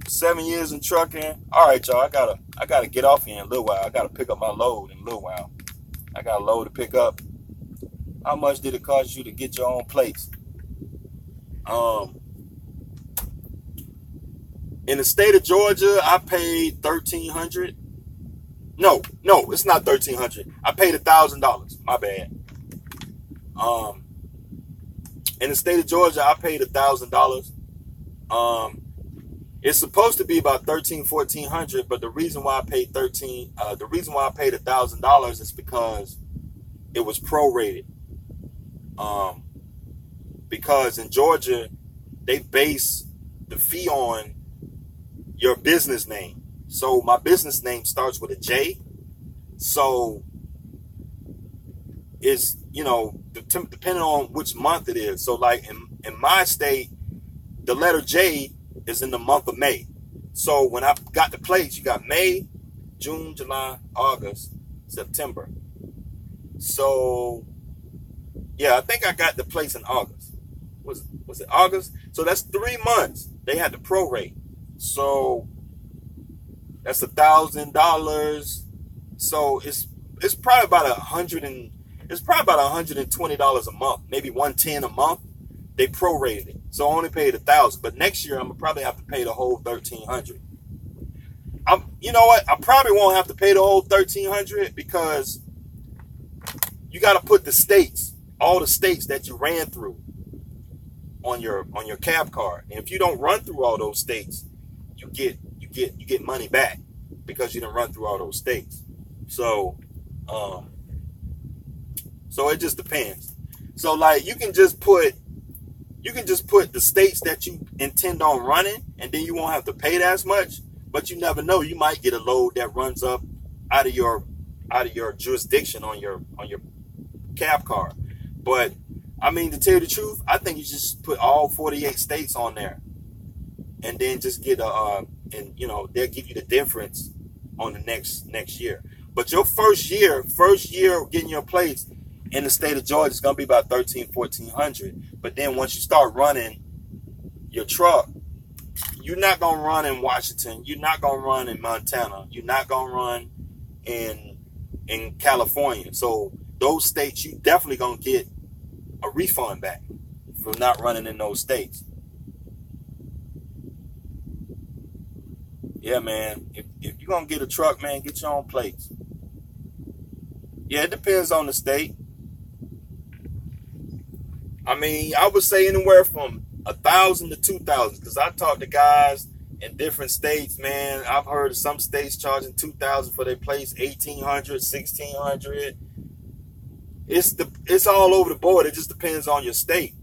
Speaker 1: 7 years in trucking. All right, y'all. I gotta get off here in a little while. I gotta pick up my load in a little while. I got a load to pick up. How much did it cost you to get your own plates? In the state of Georgia, I paid $1,300. No, it's not $1,300. I paid $1,000. My bad. In the state of Georgia, I paid $1,000. It's supposed to be about $1,400, but the reason why I paid $1,000 is because it was prorated. Because in Georgia, they base the fee on your business name. So my business name starts with a J. So it's, depending on which month it is. So like in my state, the letter J is in the month of May. So when I got the plates, you got May, June, July, August, September. So yeah, I think I got the plates in August. Was it August? So that's 3 months. They had to prorate. So that's $1,000. So it's probably about $120 a month, maybe $110 a month. They prorated it, so I only paid $1,000. But next year I'm gonna probably have to pay the whole $1,300. You know what? I probably won't have to pay the whole $1,300 because you got to put the states, all the states that you ran through, on your cab card. And if you don't run through all those states, you get money back because you didn't run through all those states. So it just depends. So like you can just put the states that you intend on running, and then you won't have to pay that as much. But you never know, you might get a load that runs up out of your jurisdiction on your cab card. But I mean, to tell you the truth, I think you just put all 48 states on there, and then just get they'll give you the difference on the next year. But your first year getting your plates in the state of Georgia is gonna be about $1,400. But then once you start running your truck, you're not gonna run in Washington, you're not gonna run in Montana, you're not gonna run in California. So those states, you definitely gonna get a refund back for not running in those states. Yeah, man. If you're gonna get a truck, man, get your own plates. Yeah, it depends on the state. I mean, I would say anywhere from $1,000 to $2,000, because I talked to guys in different states, man. I've heard of some states charging $2,000 for their plates, $1,800, $1,600. It's all over the board. It just depends on your state.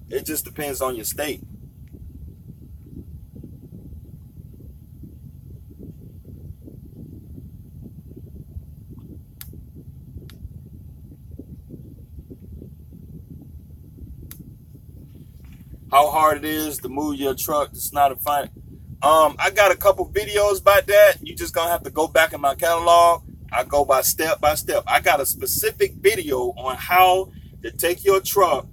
Speaker 1: It just depends on your state. How hard it is to move your truck to Schneider. I got a couple videos about that. You just gonna have to go back in my catalog. I go by step. I got a specific video on how to take your truck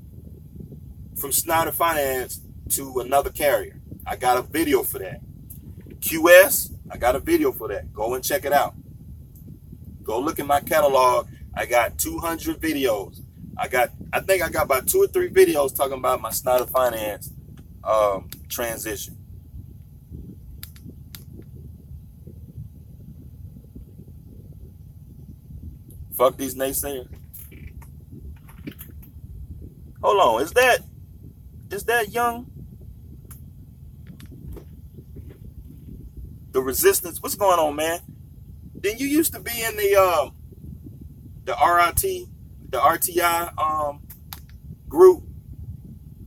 Speaker 1: from Schneider Finance to another carrier. I got a video for that. QS, I got a video for that. Go and check it out. Go look in my catalog. I got 200 videos. I think I got about 2 or 3 videos talking about my Schneider Finance transition. Fuck these naysayers. Hold on, is that young? The Resistance? What's going on, man? Didn't you used to be in the RTI group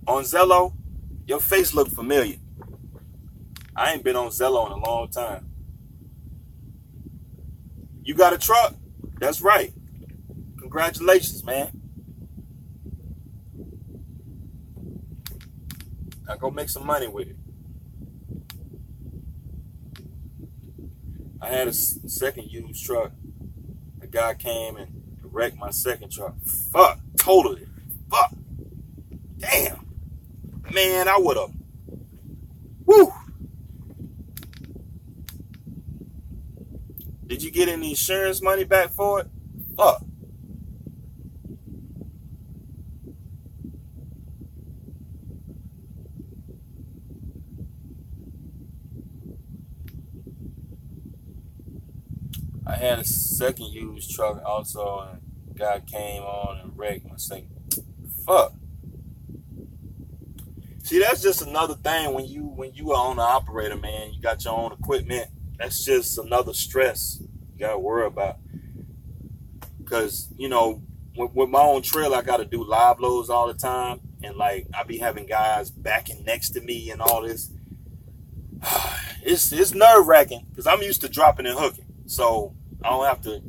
Speaker 1: on Zello? Your face looked familiar. I ain't been on Zello in a long time. You got a truck? That's right. Congratulations, man. Now go make some money with it. I had a second used truck. A guy came and wrecked my second truck. Fuck. Totally. Fuck. Damn. Man, I would have. Woo. Did you get any insurance money back for it? Fuck. I had a second used truck also, and a guy came on and wreck. I say, fuck. See, that's just another thing when you are on the operator, man. You got your own equipment. That's just another stress you gotta worry about. Because, you know, with my own trail, I gotta do live loads all the time, and like I be having guys backing next to me and all this. It's nerve wracking because I'm used to dropping and hooking, so I don't have to.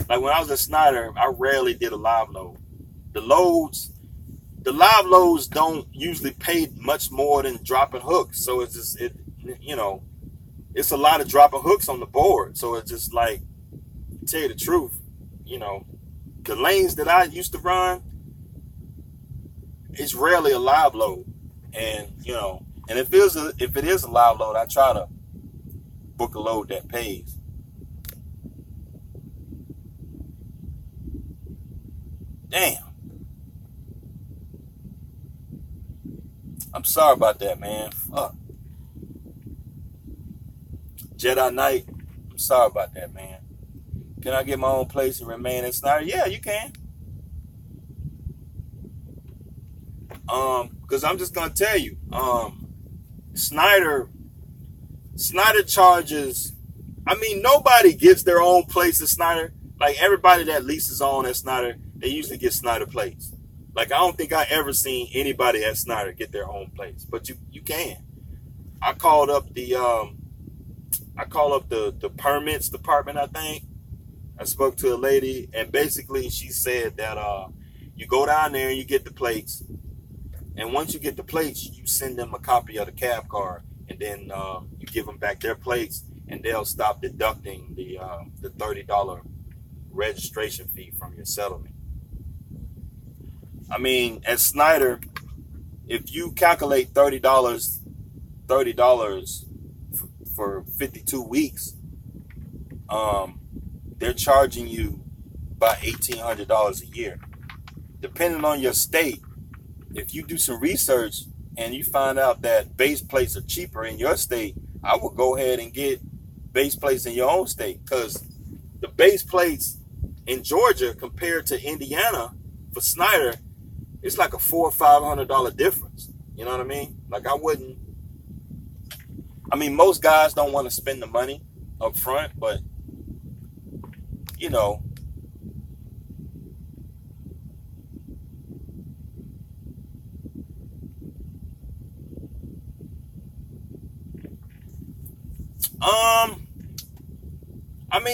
Speaker 1: Like when I was at Schneider, I rarely did a live load. The live loads don't usually pay much more than dropping hooks, so it's just it's a lot of dropping hooks on the board. So it's just like, to tell you the truth, the lanes that I used to run, it's rarely a live load, and and if it is a live load, I try to book a load that pays. Damn. I'm sorry about that, man. Fuck. Jedi Knight, I'm sorry about that, man. Can I get my own place and remain in Schneider? Yeah, you can. Because I'm just gonna tell you, Schneider charges. I mean, nobody gets their own place at Schneider. Like everybody that leases on at Schneider, they usually get Schneider plates. Like I don't think I ever seen anybody at Schneider get their own place, but you can. I called up the permits department, I think. I spoke to a lady, and basically she said that you go down there and you get the plates, and once you get the plates, you send them a copy of the cab card, and then you give them back their plates, and they'll stop deducting the $30 registration fee from your settlement. I mean, at Schneider, if you calculate $30 for 52 weeks, they're charging you about $1,800 a year. Depending on your state, if you do some research and you find out that base plates are cheaper in your state, I would go ahead and get base plates in your own state, because the base plates in Georgia compared to Indiana for Schneider, it's like a $400 or $500 difference. You know what I mean? Like most guys don't want to spend the money up front, but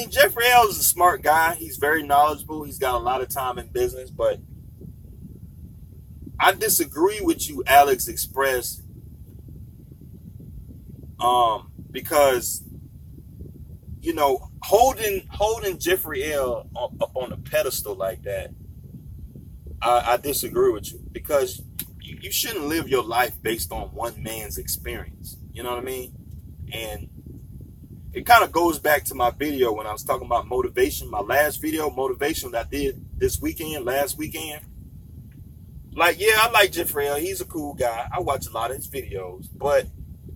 Speaker 1: Jeffrey L is a smart guy. He's very knowledgeable. He's got a lot of time in business, but I disagree with you, Alex Express, because holding Jeffrey L up on a pedestal like that, I disagree with you, because you shouldn't live your life based on one man's experience. You know what I mean? And it kind of goes back to my video when I was talking about motivation, my last video, motivation that I did last weekend. Like, yeah, I like Jeffrey L. He's a cool guy. I watch a lot of his videos, but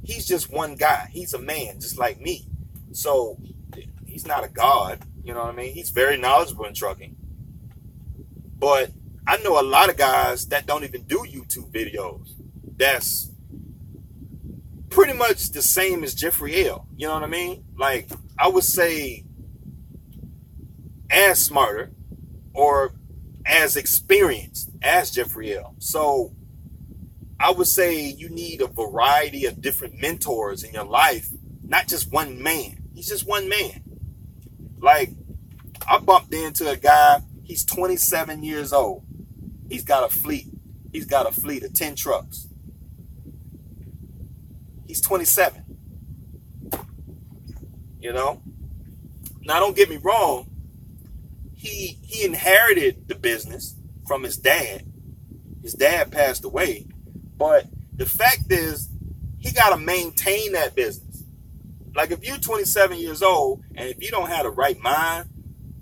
Speaker 1: he's just one guy. He's a man just like me. So he's not a god, you know what I mean? He's very knowledgeable in trucking. But I know a lot of guys that don't even do YouTube videos. That's pretty much the same as Jeffrey L. You know what I mean? Like, I would say as smarter or as experienced as Jeffrey L. So I would say you need a variety of different mentors in your life, not just one man. He's just one man. Like, I bumped into a guy, he's 27 years old. He's got a fleet. He's got a fleet of 10 trucks. He's 27. Now, don't get me wrong. He inherited the business from his dad. His dad passed away. But the fact is, he got to maintain that business. Like, if you're 27 years old and if you don't have the right mind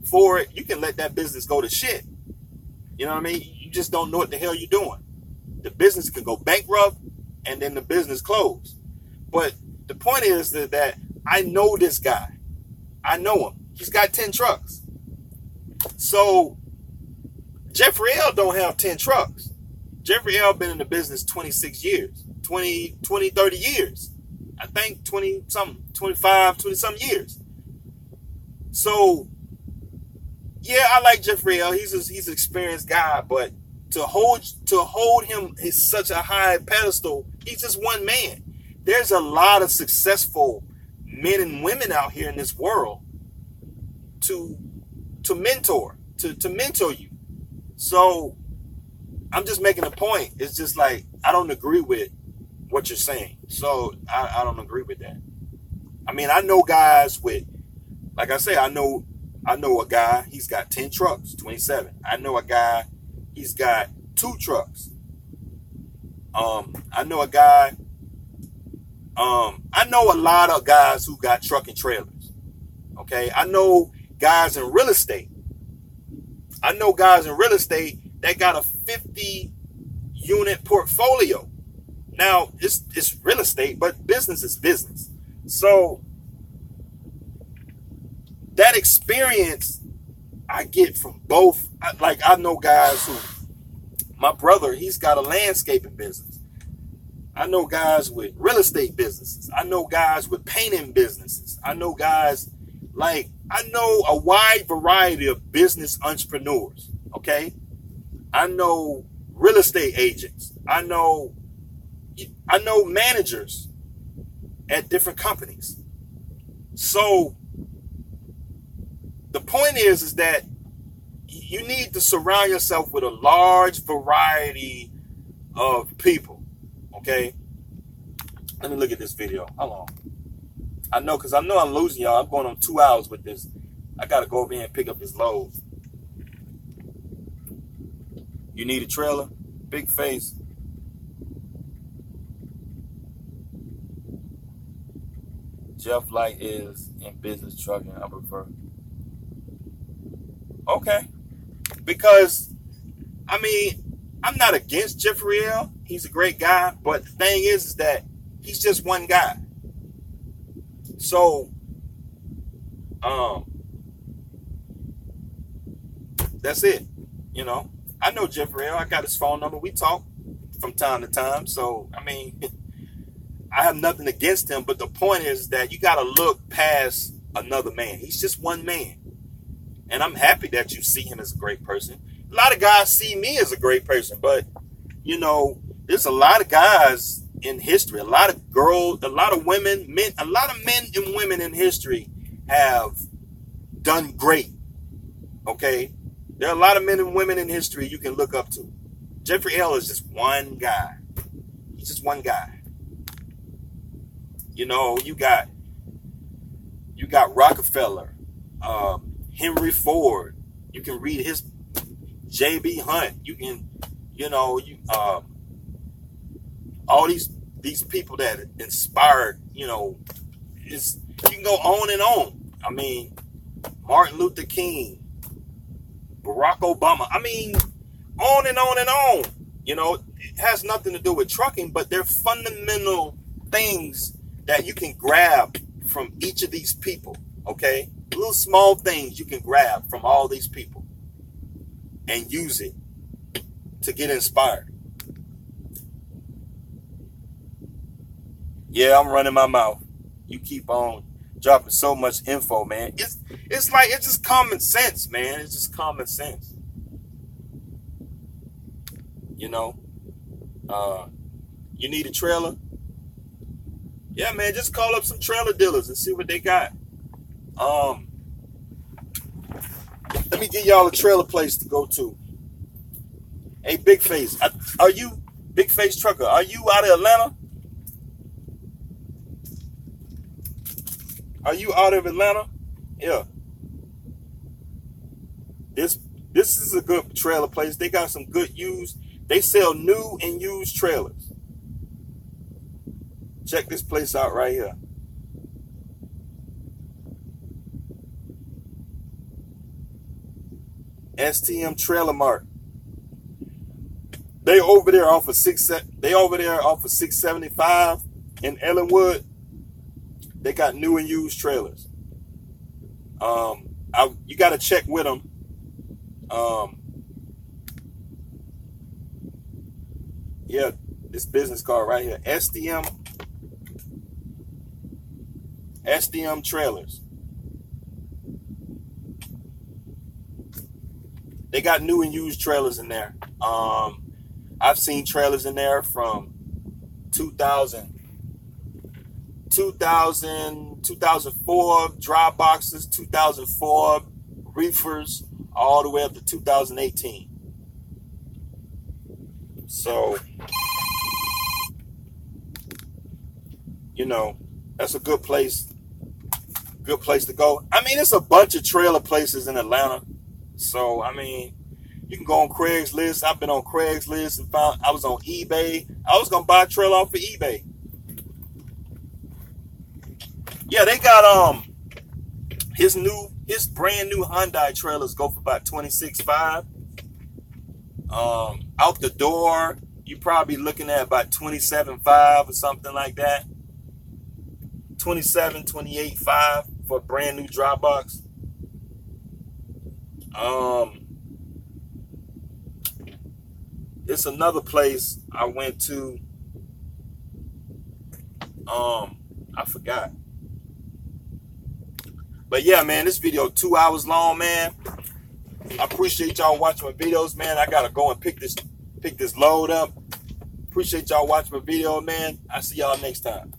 Speaker 1: for it, you can let that business go to shit. You know what I mean? You just don't know what the hell you're doing. The business can go bankrupt and then the business close. But the point is that I know this guy. I know him. He's got 10 trucks. So Jeffrey L. don't have 10 trucks. Jeffrey L. been in the business 26 years, 20, 30 years. I think 20-something, 25, 20-something years. So, yeah, I like Jeffrey L. He's an experienced guy, but to hold him is such a high pedestal. He's just one man. There's a lot of successful men and women out here in this world to mentor you. So I'm just making a point. It's just like, I don't agree with what you're saying. So I don't agree with that. I mean, I know guys with, like I say, I know a guy, he's got 10 trucks, 27. I know a guy, he's got 2 trucks. I know a guy, I know a lot of guys who got truck and trailers. Okay. I know guys in real estate. I know guys in real estate that got a 50 unit portfolio. Now it's real estate, but business is business. So that experience I get from both. Like, I know guys who, my brother, he's got a landscaping business. I know guys with real estate businesses. I know guys with painting businesses. I know guys, like, I know a wide variety of business entrepreneurs. Okay. I know real estate agents. I know managers at different companies. So the point is that you need to surround yourself with a large variety of people. Okay. Let me look at this video. How long? I know, because I know I'm losing y'all. I'm going on 2 hours with this. I got to go over here and pick up this load. You need a trailer? Big face. Jeff Light is in business trucking. I prefer. Okay. Because, I mean, I'm not against Jeffrey L. He's a great guy. But the thing is that he's just one guy. So, that's it. You know, I know Jeffrey L. I got his phone number. We talk from time to time. So, I mean, I have nothing against him. But the point is that you got to look past another man. He's just one man. And I'm happy that you see him as a great person. A lot of guys see me as a great person. But, you know, there's a lot of guys in history, a lot of girls, a lot of women, men, a lot of men and women in history have done great. Okay. There are a lot of men and women in history you can look up to. Jeffrey L. is just one guy. He's just one guy. You know, you got Rockefeller, Henry Ford. You can read his J.B. Hunt. You can, you know, all these people that inspired, you know, you can go on and on. I mean, Martin Luther King, Barack Obama. I mean, on and on and on. You know, it has nothing to do with trucking, but they're fundamental things that you can grab from each of these people. Okay, little small things you can grab from all these people and use it to get inspired. Yeah, I'm running my mouth. You keep on dropping so much info, man. It's like, it's just common sense, man. It's just common sense. You know, you need a trailer? Yeah, man, just call up some trailer dealers and see what they got. Let me give y'all a trailer place to go to. Hey, Big Face, are you, Big Face Trucker, are you out of Atlanta? Are you out of Atlanta? Yeah. This is a good trailer place. They got some good used. They sell new and used trailers. Check this place out right here. STM Trailer Mart. They over there off of 675 in Ellenwood. They got new and used trailers. You got to check with them. Yeah, this business card right here. SDM trailers. They got new and used trailers in there. I've seen trailers in there from 2004 dry boxes, 2004 reefers, all the way up to 2018. So, you know, that's a good place to go. I mean, it's a bunch of trailer places in Atlanta. So, I mean, you can go on Craigslist. I've been on Craigslist and I was on eBay. I was going to buy a trailer off of eBay. Yeah, they got his brand new Hyundai trailers go for about $26,500. Out the door, you're probably looking at about $27,500 or something like that. $28,500 for a brand new dry box. It's another place I went to. I forgot. But yeah, man, this video 2 hours long, man. I appreciate y'all watching my videos, man. I gotta go and pick this load up. Appreciate y'all watching my video, man. I'll see y'all next time.